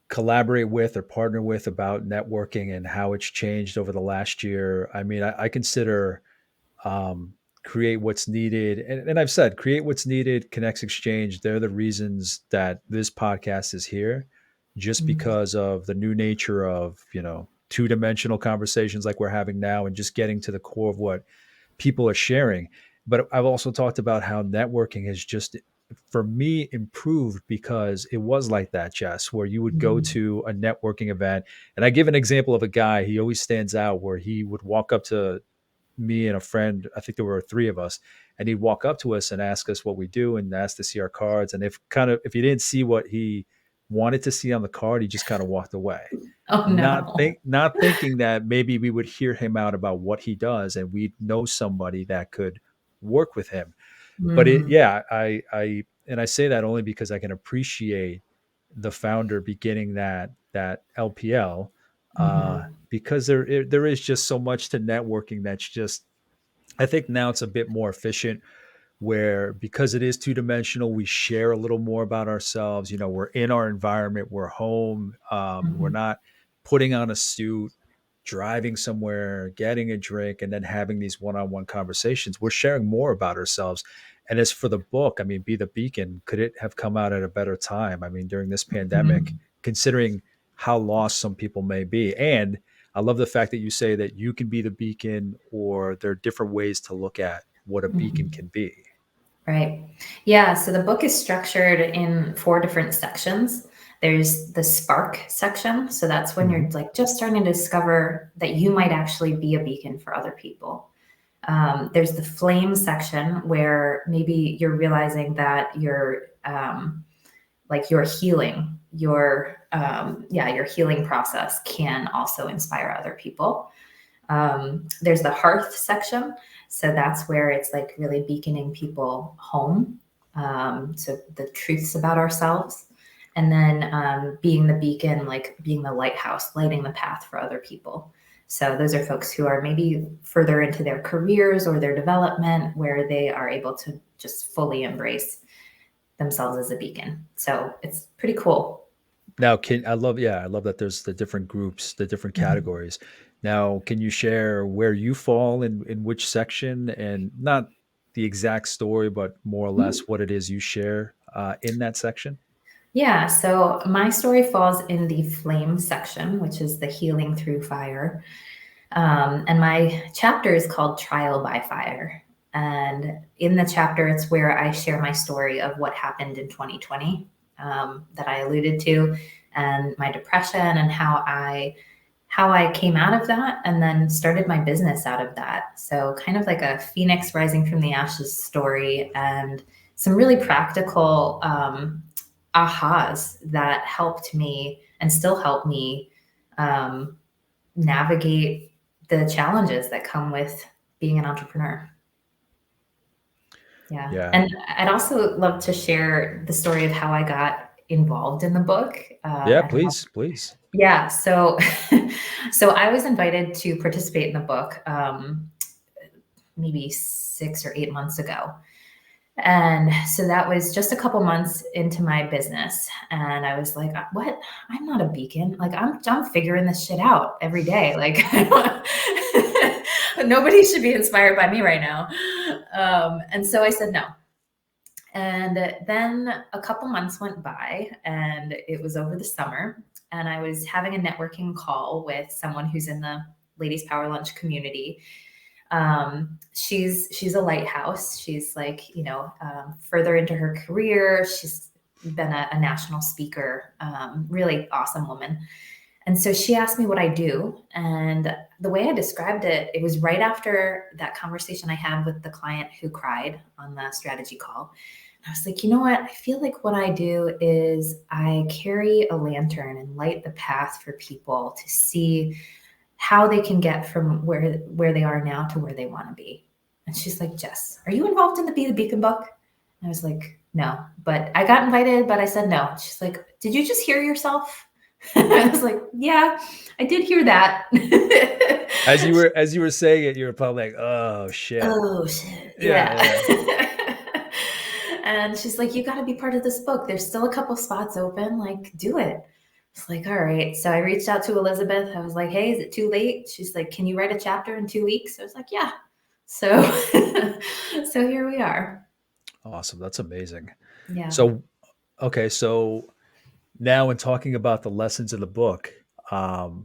collaborate with or partner with, about networking and how it's changed over the last year. I mean, I consider um, Create What's Needed, and I've said Create What's Needed, Connects Exchange. They're the reasons that this podcast is here, just Mhm. because of the new nature of, two-dimensional conversations like we're having now, and just getting to the core of what people are sharing. But I've also talked about how networking has just, for me, improved, because it was like that, Jess, where you would go Mhm. to a networking event. And I give an example of a guy, he always stands out, where he would walk up to me and a friend, I think there were three of us, and he'd walk up to us and ask us what we do and ask to see our cards. And if he didn't see what he wanted to see on the card, he just kind of walked away, Oh no. not thinking that maybe we would hear him out about what he does and we'd know somebody that could work with him. But Mm. I say that only because I can appreciate the founder beginning that LPL, Mhm. because there is just so much to networking that's just, I think now it's a bit more efficient, where, because it is two-dimensional, we share a little more about ourselves. We're in our environment, we're home, we're Mhm. not putting on a suit, driving somewhere, getting a drink, and then having these one-on-one conversations. We're sharing more about ourselves. And as for the book, I mean, Be the Beacon, could it have come out at a better time? I mean, during this pandemic, Mhm. considering how lost some people may be. And I love the fact that you say that you can be the beacon, or there are different ways to look at what a beacon Mhm. can be. Right. Yeah. So the book is structured in four different sections. There's the spark section. So that's when you're Mhm. like just starting to discover that you might actually be a beacon for other people. There's the flame section, where maybe you're realizing that you're like your healing, your healing process can also inspire other people. There's the hearth section. So that's where it's like really beaconing people home. So the truths about ourselves. And then being the beacon, like being the lighthouse, lighting the path for other people. So those are folks who are maybe further into their careers or their development, where they are able to just fully embrace themselves as a beacon. So it's pretty cool. Now, I love that there's the different groups, the different Mhm. categories. Now, can you share where you fall in which section, and not the exact story, but more or less what it is you share in that section? Yeah, so my story falls in the flame section, which is the healing through fire. And my chapter is called Trial by Fire. And in the chapter, it's where I share my story of what happened in 2020, that I alluded to, and my depression, and how I came out of that and then started my business out of that. So kind of like a phoenix rising from the ashes story, and some really practical ahas that helped me and still help me um, navigate the challenges that come with being an entrepreneur. Yeah. Yeah. And I'd also love to share the story of how I got involved in the book. Yeah, And please, please. yeah, so so I was invited to participate in the book maybe 6 or 8 months ago. And so that was just a couple months into my business. And I was like, what? I'm not a beacon. Like I'm figuring this shit out every day. Like Nobody should be inspired by me right now. And so I said no. And then a couple months went by, and it was over the summer, and I was having a networking call with someone who's in the Ladies Power Lunch community. She's a lighthouse. She's like, further into her career. She's been a national speaker, really awesome woman. And so she asked me what I do. And the way I described it, it was right after that conversation I had with the client who cried on the strategy call. I was like, you know what? I feel like what I do is I carry a lantern and light the path for people to see how they can get from where they are now to where they want to be. And she's like, Jess, are you involved in the Be the Beacon book? And I was like, no, but I got invited, but I said no. She's like, did you just hear yourself? I was like, yeah, I did hear that. As you were saying it, you were probably like, oh shit. Oh shit. Yeah. And she's like, you got to be part of this book. There's still a couple spots open. Like, do it. It's like, all right. So I reached out to Elizabeth. I was like, hey, is it too late? She's like, can you write a chapter in 2 weeks? I was like, yeah. So, so here we are. Awesome. That's amazing. Yeah. So, okay. So now in talking about the lessons in the book, because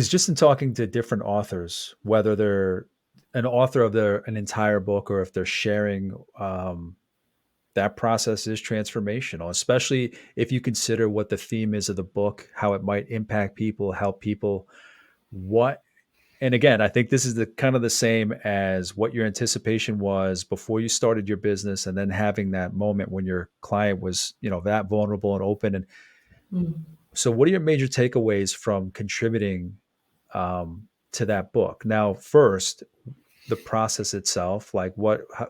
just in talking to different authors, whether they're an author of an entire book or if they're sharing, that process is transformational, especially if you consider what the theme is of the book, how it might impact people, help people, what. And again, I think this is the kind of the same as what your anticipation was before you started your business, and then having that moment when your client was, that vulnerable and open. And Mm. so, what are your major takeaways from contributing to that book? Now, first, the process itself, like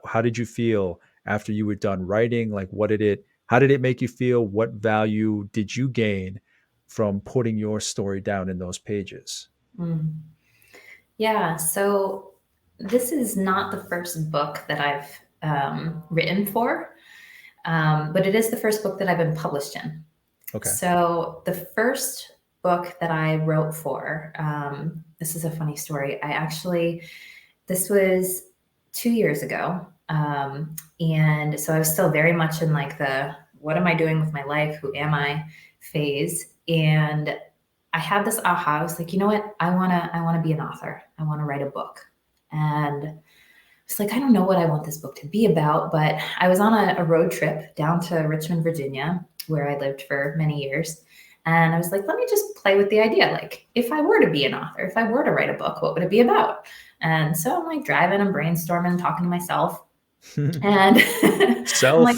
how did you feel after you were done writing? Like, how did it make you feel? What value did you gain from putting your story down in those pages? Mm. Yeah. So this is not the first book that I've written for, but it is the first book that I've been published in. Okay. So the first book that I wrote for, this is a funny story. This was 2 years ago. And so I was still very much in like the, what am I doing with my life? Who am I phase? And I had this aha. I was like, you know what? I want to be an author. I want to write a book. And it's like, I don't know what I want this book to be about, but I was on a road trip down to Richmond, Virginia, where I lived for many years. And I was like, let me just play with the idea. Like, if I were to be an author, if I were to write a book, what would it be about? And so I'm like driving and brainstorming, talking to myself. And I'm like, Self.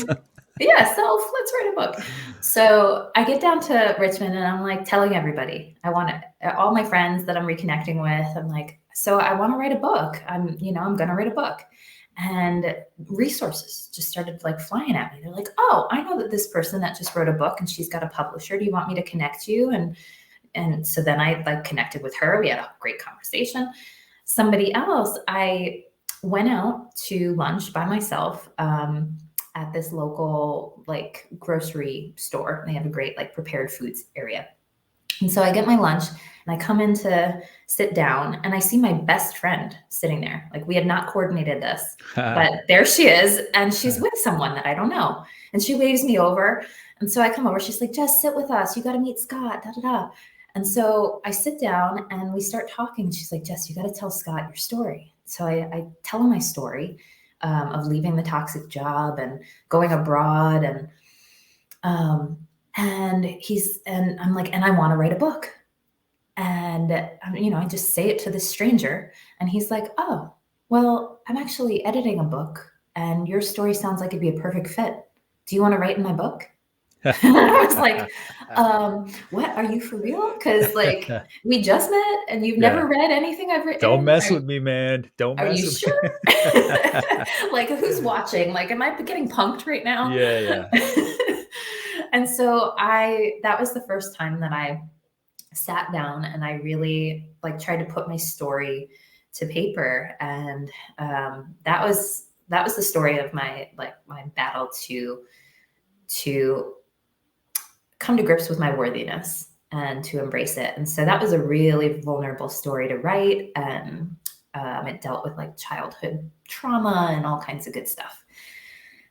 yeah, let's write a book. So I get down to Richmond and I'm like telling everybody, all my friends that I'm reconnecting with, I'm like, so I want to write a book. I'm going to write a book. And resources just started like flying at me. They're like, oh, I know that this person that just wrote a book and she's got a publisher. Do you want me to connect you? And so then I like connected with her. We had a great conversation. Somebody else, I went out to lunch by myself at this local like grocery store. They have a great like prepared foods area. And so I get my lunch and I come in to sit down and I see my best friend sitting there. Like we had not coordinated this, but there she is. And she's with someone that I don't know. And she waves me over. And so I come over. She's like, Jess, sit with us. You got to meet Scott. Da, da, da. And so I sit down and we start talking. She's like, Jess, you got to tell Scott your story. So I tell him my story of leaving the toxic job and going abroad. And I'm like, and I want to write a book. And, I just say it to this stranger. And he's like, oh, well, I'm actually editing a book and your story sounds like it'd be a perfect fit. Do you want to write in my book? I was like, what, are you for real? Because like we just met and you've never read anything I've written. Don't mess with me, man. Don't Are mess you with sure? me. Like who's watching? Like, am I getting punked right now? Yeah. And so that was the first time that I sat down and I really like tried to put my story to paper. And that was the story of my battle to come to grips with my worthiness. and to embrace it. And so that was a really vulnerable story to write. And it dealt with like childhood trauma and all kinds of good stuff.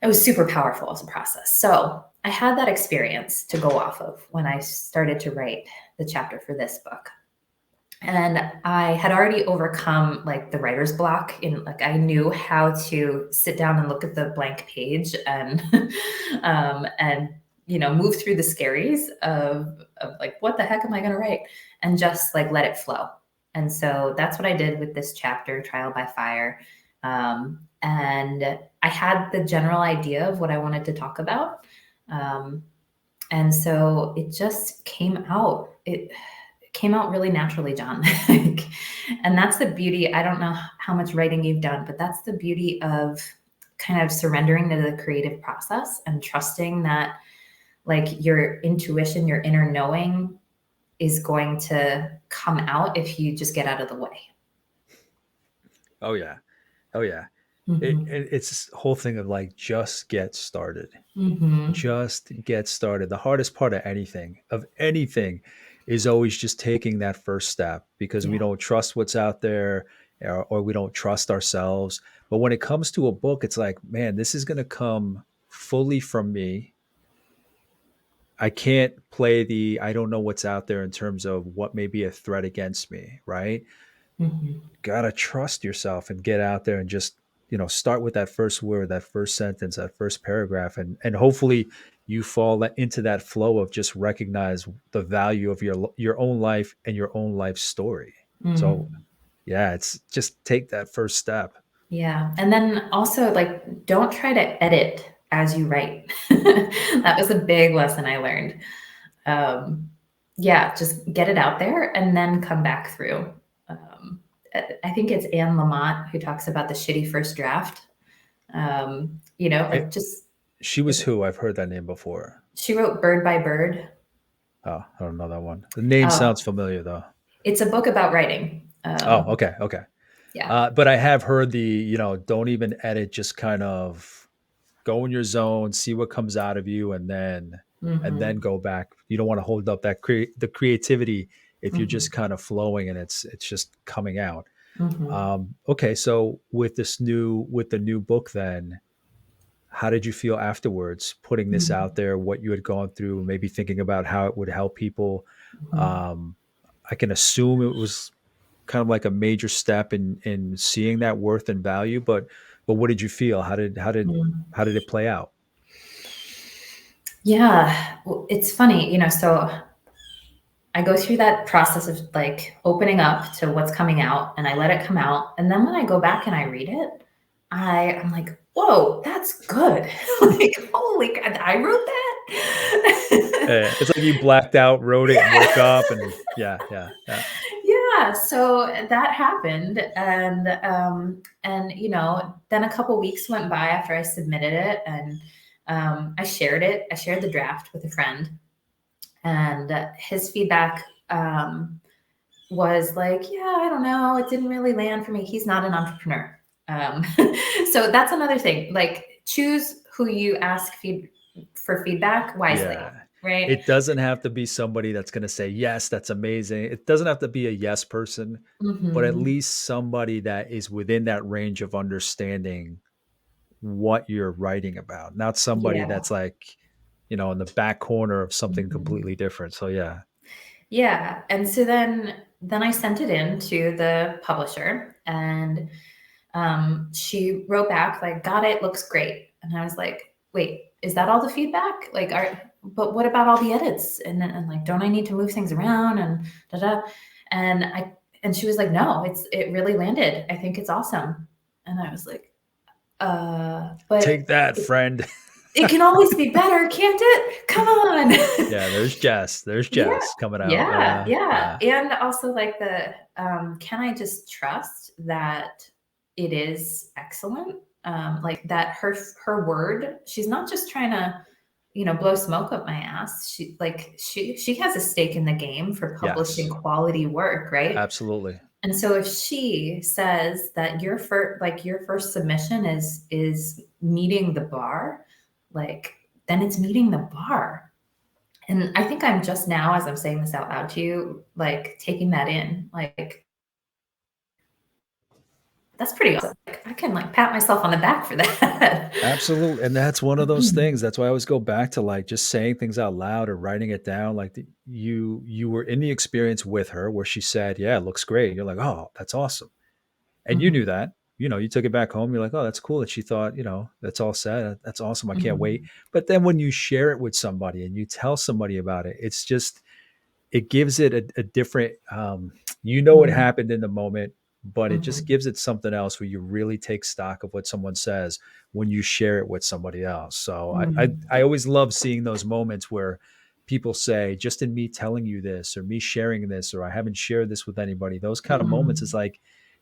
It was super powerful as a process. So I had that experience to go off of when I started to write the chapter for this book. And I had already overcome like the writer's block in like I knew how to sit down and look at the blank page and and move through the scaries of like what the heck am I going to write and just like let it flow. And so that's what I did with this chapter, Trial by Fire. And I had the general idea of what I wanted to talk about. And so it just came out. It came out really naturally, John. And that's the beauty. I don't know how much writing you've done, but that's the beauty of kind of surrendering to the creative process and trusting that like your intuition, your inner knowing is going to come out if you just get out of the way. Oh yeah. Oh yeah. Mm-hmm. It's this whole thing of like, just get started. Mm-hmm. Just get started. The hardest part of anything is always just taking that first step, because we Yeah. don't trust what's out there, or we don't trust ourselves. But when it comes to a book, it's like, man, this is going to come fully from me. I can't play I don't know what's out there in terms of what may be a threat against me, right? Mm-hmm. Gotta trust yourself and get out there and just, start with that first word, that first sentence, that first paragraph, and hopefully you fall into that flow of just recognize the value of your own life and your own life story. So Mm-hmm. yeah, it's just take that first step. Yeah. And then also, like, don't try to edit as you write. That was a big lesson I learned. Um, yeah, just get it out there and then come back through. Um, I think it's Anne Lamott who talks about the shitty first draft. Like It, just, she was who? I've heard that name before. she wrote Bird by Bird. Oh, I don't know that one. The name Oh, sounds familiar though. it's a book about writing. Oh, okay, okay. Yeah. But I have heard don't even edit, just kind of go in your zone, see what comes out of you, and then Mm-hmm. go back. You don't want to hold up the creativity if you're Mm-hmm. just kind of flowing and it's just coming out. Mm-hmm. Okay, so with the new book, then how did you feel afterwards, putting this out Mm-hmm. there, what you had gone through, maybe thinking about how it would help people? Mm-hmm. Um, I can assume it was kind of like a major step in seeing that worth and value, but what did you feel? Mm-hmm. How did it play out? Yeah, well, it's funny, so I go through that process of like opening up to what's coming out and I let it come out. And then when I go back and I read it, I'm like, whoa, that's good. Like, holy God, I wrote that. It's like you blacked out, wrote it, and woke up, and yeah, yeah, yeah. Yeah, so that happened. And then a couple weeks went by after I submitted it and I shared it. I shared the draft with a friend and his feedback was like, yeah, I don't know, it didn't really land for me. He's not an entrepreneur. um, so that's another thing, like choose who you ask for feedback wisely, Yeah. right? It doesn't have to be somebody that's going to say, yes, that's amazing. It doesn't have to be a yes person, but at Mm-hmm. least somebody that is within that range of understanding what you're writing about, not somebody Yeah. that's like, in the back corner of something Mm-hmm. completely different. So yeah. Yeah, and so then I sent it in to the publisher, and she wrote back like, "Got it, looks great." And I was like, "Wait, is that all the feedback? Like, but what about all the edits? And like, don't I need to move things around and da da?" And she was like, "No, it really landed. I think it's awesome." And I was like, Take but that, friend." it can always be better, can't it? Come on." Yeah, there's Jess. There's Yeah, Jess coming out. yeah, Yeah, yeah. yeah. And also like can I just trust that it is excellent? Like that her word, she's not just trying to, blow smoke up my ass. She has a stake in the game for publishing Yes, quality work, right? absolutely. And so if she says that your first submission is meeting the bar, like then it's meeting the bar. And I think I'm just now, as I'm saying this out loud to you, like taking that in, like, that's pretty awesome. Like, I can like pat myself on the back for that. Absolutely, and that's one of those things. That's why I always go back to, like, just saying things out loud or writing it down, like, you were in the experience with her where she said, "Yeah, it looks great." You're like, "Oh, that's awesome." And you knew Mhm, that. You took it back home, you're like, "Oh, that's cool that she thought, that's all set. That's awesome. I can't wait." mhm, But then when you share it with somebody and you tell somebody about it, it's just it gives it a different what mhm, happened in the moment, but it just mhm, gives it something else where you really take stock of what someone says when you share it with somebody else. So I mhm, always love seeing those moments where people say, just in me telling you this or me sharing this, or I haven't shared this with anybody, those kind of moments is mhm, like,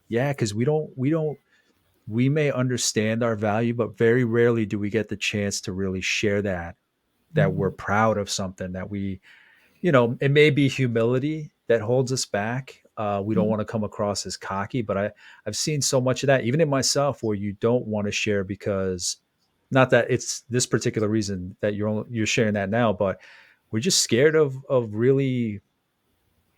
yeah, because we may understand our value, but very rarely do we get the chance to really share that we're mhm, proud of something, that it may be humility that holds us back. We don't mhm. want to come across as cocky, but I've seen so much of that, even in myself, where you don't want to share because, not that it's this particular reason that you're sharing that now, but we're just scared of really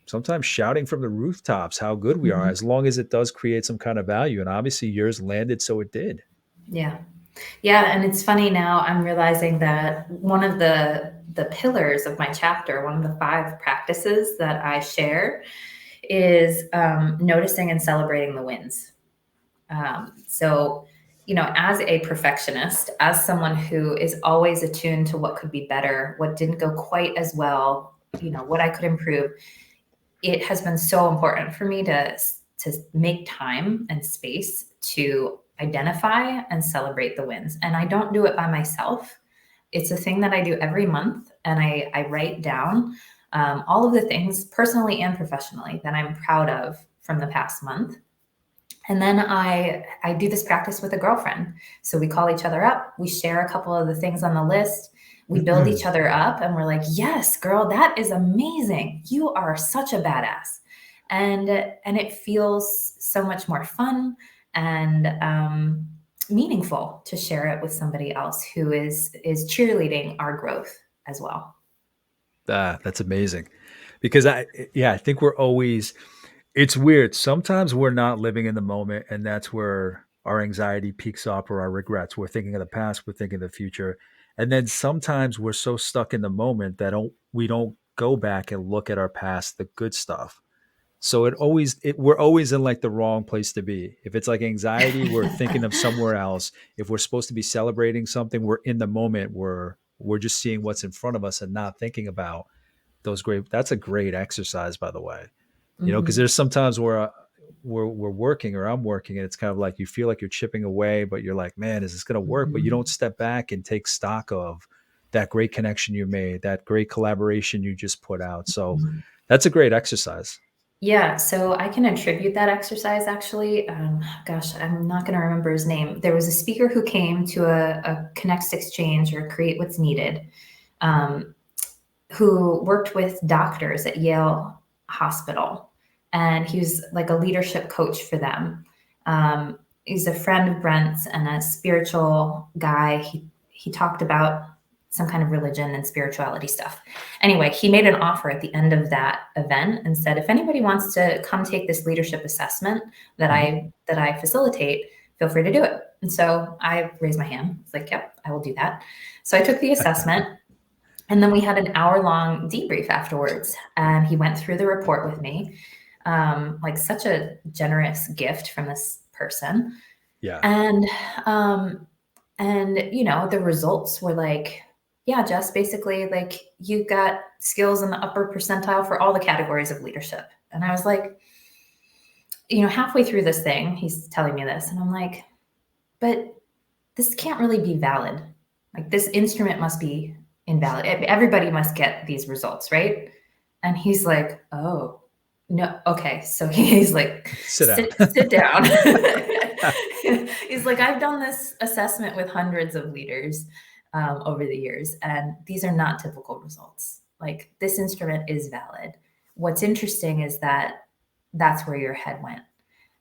sometimes shouting from the rooftops how good we are, Mhm. as long as it does create some kind of value. And obviously yours landed, so it did. Yeah. Yeah, and it's funny now I'm realizing that one of the pillars of my chapter, one of the 5 practices that I share is, noticing and celebrating the wins. So, as a perfectionist, as someone who is always attuned to what could be better, what didn't go quite as well, what I could improve, it has been so important for me to make time and space to identify and celebrate the wins. And I don't do it by myself. It's a thing that I do every month, and I write down all of the things, personally and professionally, that I'm proud of from the past month. And then I do this practice with a girlfriend. So we call each other up, we share a couple of the things on the list, we build each other up, and we're like, "Yes, girl, that is amazing. You are such a badass." And it feels so much more fun and meaningful to share it with somebody else who is cheerleading our growth as well. That's amazing. Because I think we're always, it's weird. Sometimes we're not living in the moment, and that's where our anxiety peaks up, or our regrets. We're thinking of the past, we're thinking of the future. And then sometimes we're so stuck in the moment that we don't go back and look at our past, the good stuff. So we're always in like the wrong place to be. If it's like anxiety, we're thinking of somewhere else. If we're supposed to be celebrating something, we're in the moment, we're just seeing what's in front of us and not thinking about those great. That's a great exercise, by the way. Because Mhm, there's sometimes where we're working, or I'm working, and it's kind of like you feel like you're chipping away, but you're like, man, is this going to work? But you don't mhm, step back and take stock of that great connection you made, that great collaboration you just put out. So mhm. that's a great exercise. Yeah, so I can attribute that exercise actually. Gosh, I'm not going to remember his name. There was a speaker who came to a Connect Exchange or Create What's Needed, um, who worked with doctors at Yale Hospital. And he was like a leadership coach for them. He's a friend of Brent's and a spiritual guy. He talked about some kind of religion and spirituality stuff. Anyway, he made an offer at the end of that event and said, if anybody wants to come take this leadership assessment that Mhm. I facilitate, feel free to do it. And so I raised my hand. It's like, yep, I will do that. So I took the assessment, and then we had an hour-long debrief afterwards, and he went through the report with me. Like such a generous gift from this person. Yeah. And um, the results were like, yeah, Jess, basically like you got skills in the upper percentile for all the categories of leadership. And I was like, halfway through this thing, he's telling me this, and I'm like, but this can't really be valid. Like this instrument must be invalid. Everybody must get these results, right? And he's like, oh, no, okay. So he's like, Sit down. sit down. He's like, I've done this assessment with hundreds of leaders over the years, and these are not typical results. Like this instrument is valid. What's interesting is that that's where your head went.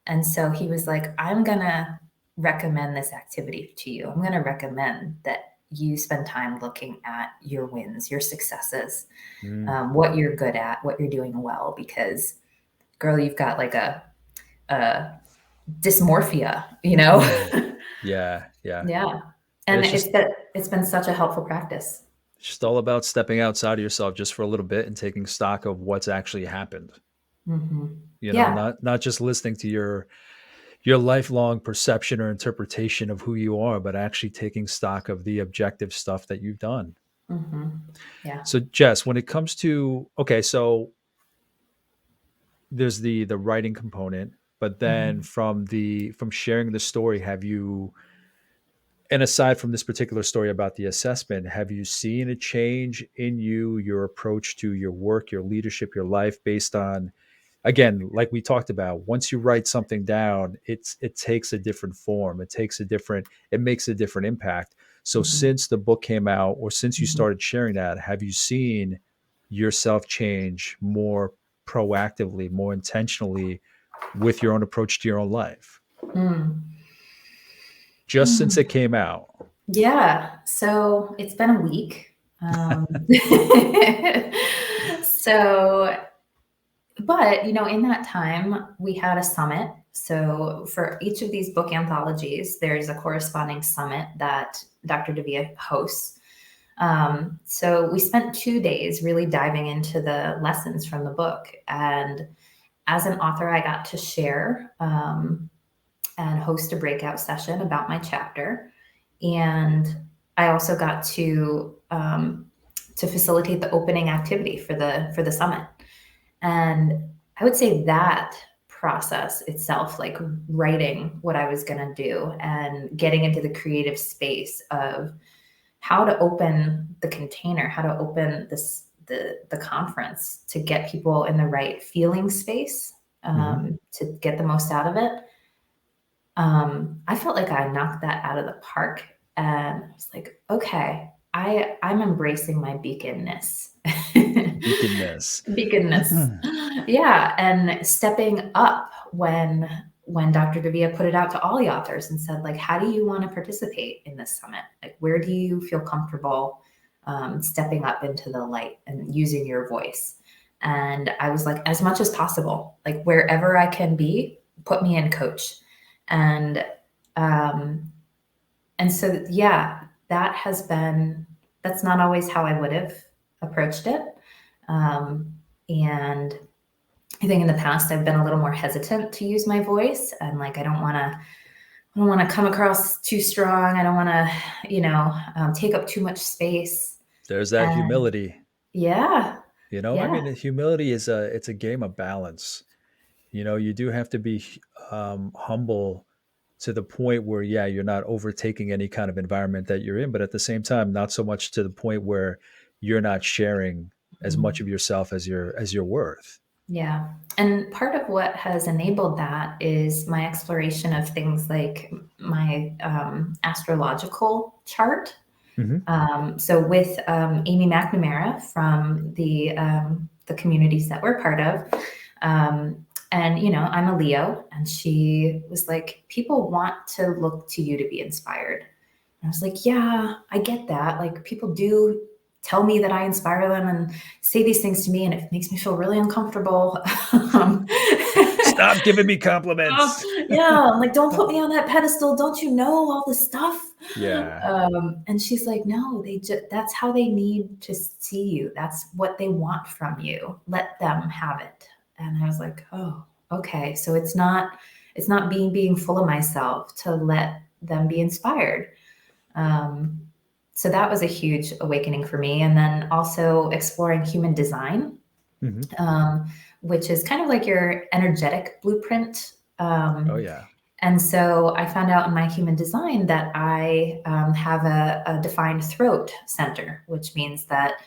And so he was like, I'm going to recommend this activity to you. I'm going to recommend that you spend time looking at your wins, your successes, Mm. what you're good at, what you're doing well. Because, girl, you've got like a dysmorphia, you know? Mm. Yeah, yeah. Yeah. And And it's just it's been such a helpful practice. all about stepping outside of yourself just for a little bit and taking stock of what's actually happened. Hmm. You know, Yeah. not just listening to your lifelong perception or interpretation of who you are, but actually taking stock of the objective stuff that you've done. Hmm. Yeah. So, Jess, when it comes to okay, so there's the writing component, but then Hmm. from sharing the story, have you, and aside from this particular story about the assessment, have you seen a change in you, your approach to your work, your leadership, your life based on, again, like we talked about, once you write something down, it takes a different form. It makes a different impact. So Hmm. since the book came out or since you Hmm. started sharing that, have you seen yourself change more proactively, more intentionally with your own approach to your own life? Mm. Just since it came out. Yeah. So it's been a week. So, but in that time we had a summit. So for each of these book anthologies, there's a corresponding summit that Dr. Devia hosts. So we spent 2 days really diving into the lessons from the book. And as an author, I got to share and host a breakout session about my chapter. And I also got to facilitate the opening activity for the summit. And I would say that process itself, like writing what I was going to do and getting into the creative space of how to open the container, how to open the conference to get people in the right feeling space, Mhm. to get the most out of it. I felt like I knocked that out of the park, and I was like, okay, I'm embracing my beaconness. Beaconness. Beaconness. Yeah, and stepping up when Dr. Davia put it out to all the authors and said, like, how do you want to participate in this summit? Like, where do you feel comfortable stepping up into the light and using your voice? And I was like, as much as possible, like wherever I can be, put me in, coach. And um, and so yeah, that's not always how I would have approached it. Um, and I think in the past I've been a little more hesitant to use my voice, and like I don't want to come across too strong. I don't want to, take up too much space. There's that And humility. yeah, I yeah, mean, humility is it's a game of balance. You do have to be humble to the point where, yeah, you're not overtaking any kind of environment that you're in, but at the same time, not so much to the point where you're not sharing as much mm, of yourself as you're worth. yeah. And part of what has enabled that is my exploration of things like my astrological chart. Hmm. So with Amy McNamara from the communities that we're part of, and I'm a Leo, and she was like, people want to look to you to be inspired. And I was like, yeah, I get that. Like people do tell me that I inspire them and say these things to me, and it makes me feel really uncomfortable. um, Stop giving me Oh, compliments. yeah, I'm like, don't put me on that pedestal. Don't you know all this stuff? Yeah, And she's like, no, that's how they need to see you. That's what they want from you. Let them have it. And I was like, oh, okay. So it's not being full of myself to let them be inspired. Um, so that was a huge awakening for me. And then also exploring human design, hmm. um, which is kind of like your energetic blueprint. Oh Um, yeah. and so I found out in my human design that I have a defined throat center, which means that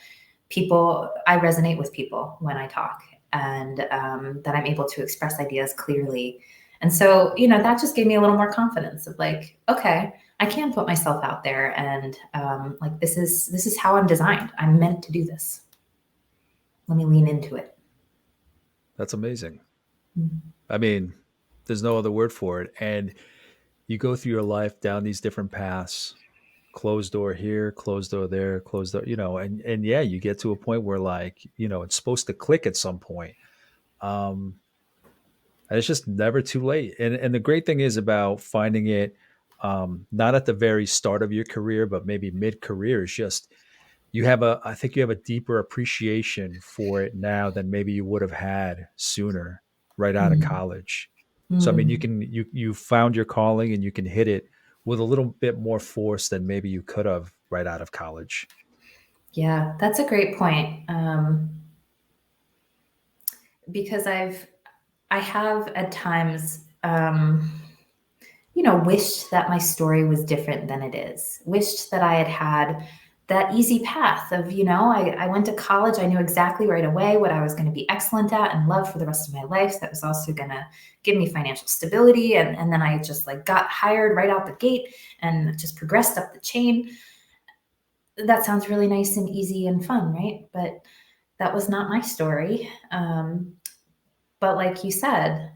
I resonate with people when I talk, and that I'm able to express ideas clearly. And so, that just gave me a little more confidence of like, okay, I can put myself out there, and like this is how I'm designed. I'm meant to do this. Let me lean into it. That's amazing. Mm-hmm. I mean, there's no other word for it. And you go through your life down these different paths, closed door here, closed door there, closed door, and yeah, you get to a point where like, it's supposed to click at some point. Um, and it's just never too late. And the great thing is about finding it, not at the very start of your career, but maybe mid-career, is just I think you have a deeper appreciation for it now than maybe you would have had sooner, right out of Mm. college. So I mean, Mm. you found your calling and you can hit it with a little bit more force than maybe you could have right out of college. Yeah, that's a great point. Because I have at times, wished that my story was different than it is. Wished that I had had that easy path of, I went to college. I knew exactly right away what I was going to be excellent at and love for the rest of my life. That was also going to give me financial stability. And then I just like got hired right out the gate and just progressed up the chain. That sounds really nice and easy and fun, right? But that was not my story. But like you said,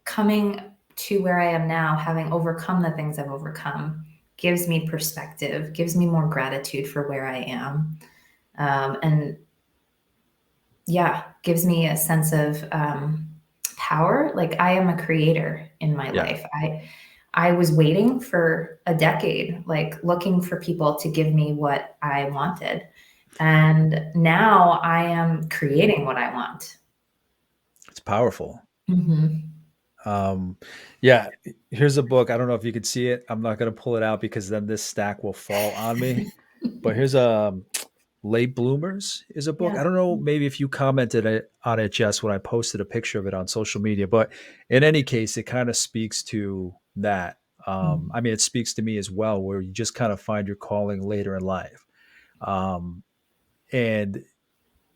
coming to where I am now, having overcome the things I've overcome, gives me perspective, gives me more gratitude for where I am. And yeah, gives me a sense of power. Like I am a creator in my Yeah. life. I was waiting for a decade, like looking for people to give me what I wanted. And now I am creating what I want. It's powerful. Mm-hmm. Um, yeah, here's a book. I don't know if you can see it. I'm not going to pull it out because then this stack will fall on me. But here's a Late Bloomers is a book. Yeah. I don't know, maybe if you commented on it, Jess, when I posted a picture of it on social media, but in any case, it kind of speaks to that. Mm-hmm. I mean, it speaks to me as well, where you just kind of find your calling later in life. Um, and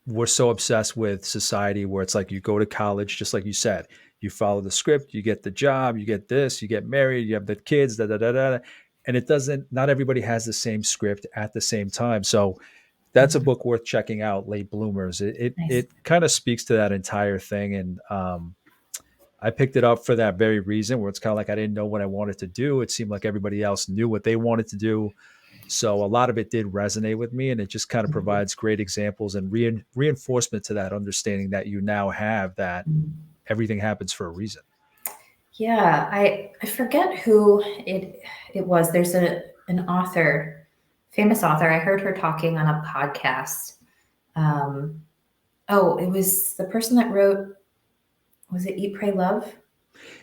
we're so obsessed with society where it's like you go to college, just like you said, you follow the script, you get the job, you get this, you get married, you have the kids, da da da da. And it doesn't, not everybody has the same script at the same time. So that's a Mm-hmm. book worth checking out, Late Bloomers. Nice. It kind of speaks to that entire thing. And I picked it up for that very reason, where it's kind of like I didn't know what I wanted to do. It seemed like everybody else knew what they wanted to do. So a lot of it did resonate with me, and it just kind of Mhm. provides great examples and reinforcement to that understanding that you now have, that Mm. everything happens for a reason. Yeah, I forget who it was. There's an author, famous author. I heard her talking on a podcast. Um, oh, it was the person that wrote, was it Eat, Pray, Love?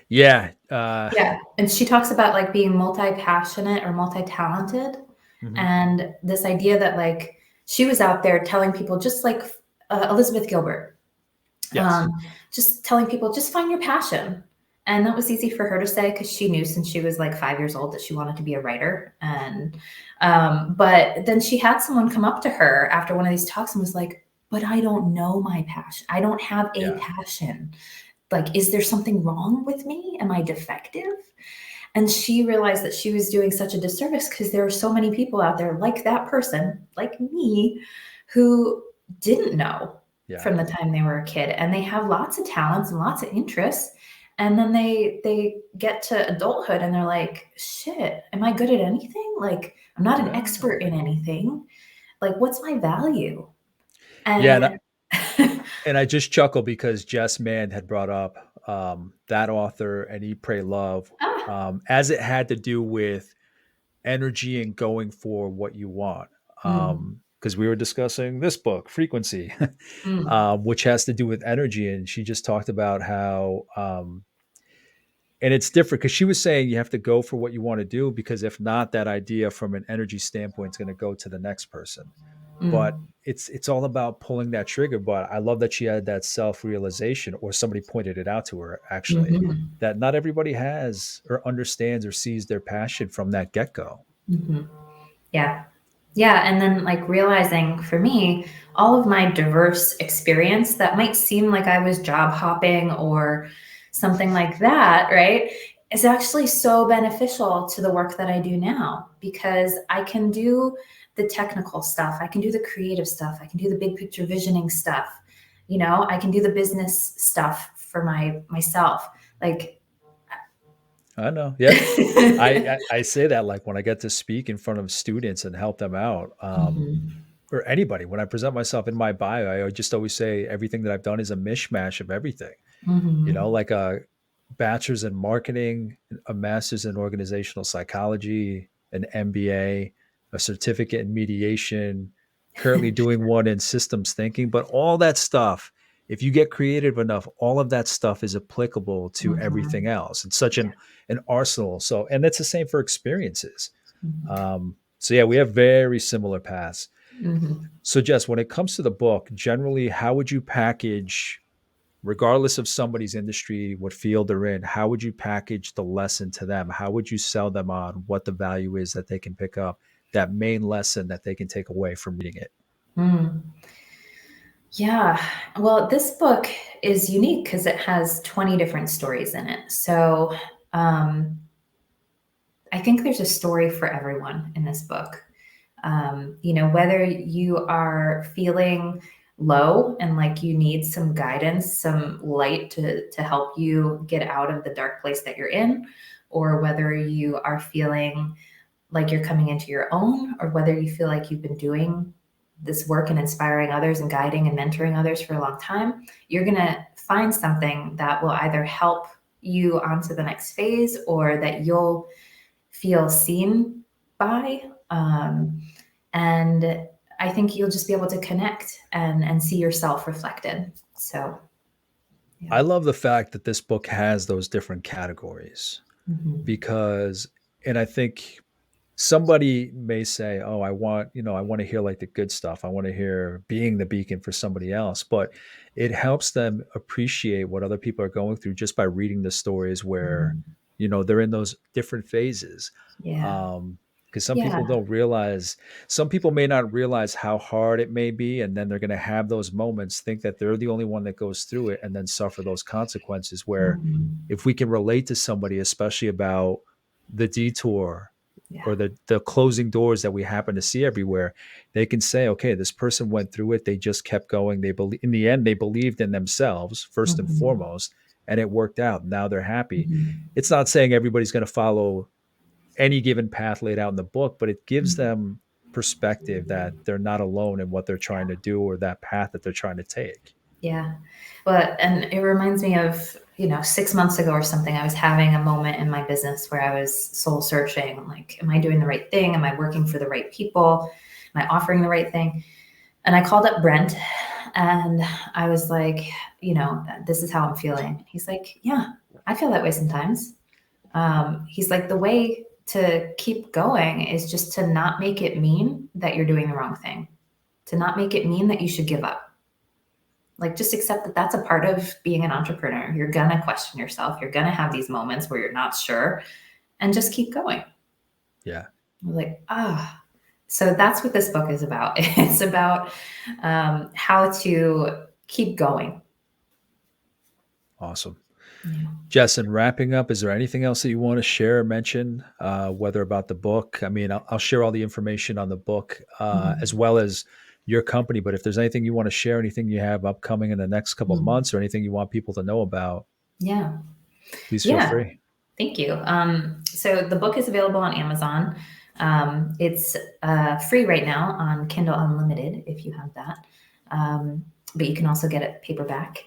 Yeah. Yeah. And she talks about like being multi-passionate or multi-talented, Mhm. and this idea that like she was out there telling people just like Elizabeth Gilbert, Yes. um, just telling people just find your passion. And that was easy for her to say because she knew since she was like 5 years old that she wanted to be a writer. And but then she had someone come up to her after one of these talks and was like, but I don't know my passion. I don't have a Yeah. passion. Like, is there something wrong with me? Am I defective? And she realized that she was doing such a disservice because there are so many people out there like that person, like me, who didn't know Yeah. from the time they were a kid, and they have lots of talents and lots of interests, and then they get to adulthood and they're like, shit, am I good at anything? Like, I'm not an Yeah. expert in anything. Like, what's my value? Yeah. And And I just chuckle because Jess Mann had brought up that author and Eat, Pray, Love, ah, as it had to do with energy and going for what you want. mm, Because we were discussing this book, Frequency, mm, which has to do with energy. And she just talked about how, and it's different because she was saying you have to go for what you want to do, because if not, that idea from an energy standpoint is going to go to the next person. But mm, it's all about pulling that trigger. But I love that she had that self-realization, or somebody pointed it out to her actually, mhm, that not everybody has or understands or sees their passion from that get-go. mhm. Yeah. Yeah. And then, like, realizing for me, all of my diverse experience that might seem like I was job hopping or something like that, right, is actually so beneficial to the work that I do now because I can do the technical stuff, I can do the creative stuff, I can do the big picture visioning stuff, I can do the business stuff for myself. Like, I know. Yeah. I say that like when I get to speak in front of students and help them out, Mhm. or anybody. When I present myself in my bio, I just always say everything that I've done is a mishmash of everything. Mhm. Like a bachelor's in marketing, a master's in organizational psychology, an MBA, a certificate in mediation, currently doing one in systems thinking. But all that stuff, if you get creative enough, all of that stuff is applicable to everything Mhm. else. It's such Yeah. an arsenal. So, and that's the same for experiences. Mhm. So yeah, we have very similar paths. Mhm. So Jess, when it comes to the book, generally, how would you package, regardless of somebody's industry, what field they're in, how would you package the lesson to them? How would you sell them on what the value is that they can pick up, that main lesson that they can take away from reading it? Mm. Yeah. Well, this book is unique because it has 20 different stories in it. So, um, I think there's a story for everyone in this book. Whether you are feeling low and like you need some guidance, some light to help you get out of the dark place that you're in, or whether you are feeling like you're coming into your own, or whether you feel like you've been doing this work and inspiring others and guiding and mentoring others for a long time, you're going to find something that will either help you onto the next phase or that you'll feel seen by. And I think you'll just be able to connect and see yourself reflected. So, yeah. I love the fact that this book has those different categories Mhm. because, and I think somebody may say, "Oh, I want to hear like the good stuff. I want to hear being the beacon for somebody else." But it helps them appreciate what other people are going through just by reading the stories where, Mhm. they're in those different phases. Yeah. Because some Yeah. people don't realize, some people may not realize how hard it may be, and then they're going to have those moments, think that they're the only one that goes through it, and then suffer those consequences. Where Mhm. if we can relate to somebody, especially about the detour Yeah. or the closing doors that we happen to see everywhere, they can say, okay, this person went through it. They just kept going. They believe in the end, they believed in themselves first and Mhm. foremost, and it worked out. Now they're happy. Mhm. It's not saying everybody's going to follow any given path laid out in the book, but it gives Mhm. them perspective that they're not alone in what they're trying to do or that path that they're trying to take. Yeah. Well, and it reminds me of, 6 months ago or something, I was having a moment in my business where I was soul searching. Like, am I doing the right thing? Am I working for the right people? Am I offering the right thing? And I called up Brent and I was like, this is how I'm feeling. He's like, yeah, I feel that way sometimes. He's like, the way to keep going is just to not make it mean that you're doing the wrong thing, to not make it mean that you should give up. Like, just accept that that's a part of being an entrepreneur. You're going to question yourself. You're going to have these moments where you're not sure and just keep going. Yeah. I was like, ah. So that's what this book is about. It's about how to keep going. Awesome. Yeah. Jess, in wrapping up, is there anything else that you want to share or mention, whether about the book? I mean, I'll share all the information on the book as Mhm. well as your company. But if there's anything you want to share, anything you have upcoming in the next couple of Mhm. months, or anything you want people to know about, Yeah. please feel Yeah. free. Thank you. So the book is available on Amazon. It's free right now on Kindle Unlimited if you have that. But you can also get it paperback.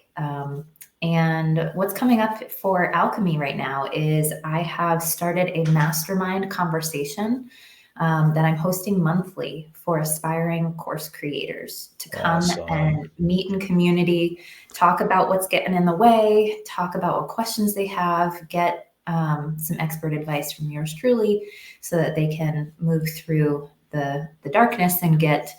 And what's coming up for Alchemy right now is I have started a mastermind conversation that I'm hosting monthly for aspiring course creators to come Awesome. and meet in community, talk about what's getting in the way, talk about what questions they have, get some expert advice from yours truly so that they can move through the darkness and get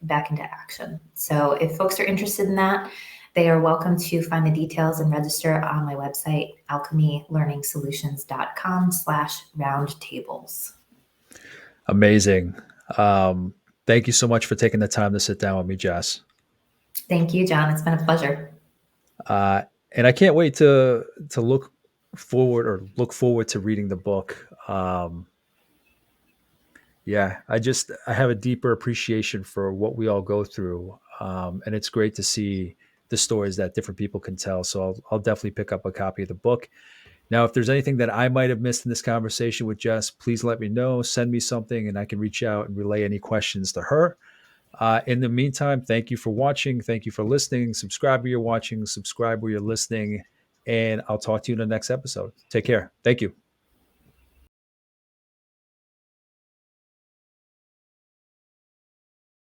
back into action. So if folks are interested in that, they are welcome to find the details and register on my website, alchemylearningsolutions.com/roundtables. Amazing. Um, Thank you so much for taking the time to sit down with me, Jess. Thank you, John. It's been a pleasure. Uh, and I can't wait to look forward to reading the book. Yeah, I have a deeper appreciation for what we all go through, and it's great to see the stories that different people can tell. So I'll definitely pick up a copy of the book. Now, if there's anything that I might have missed in this conversation with Jess, please let me know. Send me something and I can reach out and relay any questions to her. In the meantime, thank you for watching. Thank you for listening. Subscribe where you're watching, subscribe where you're listening, and I'll talk to you in the next episode. Take care. Thank you.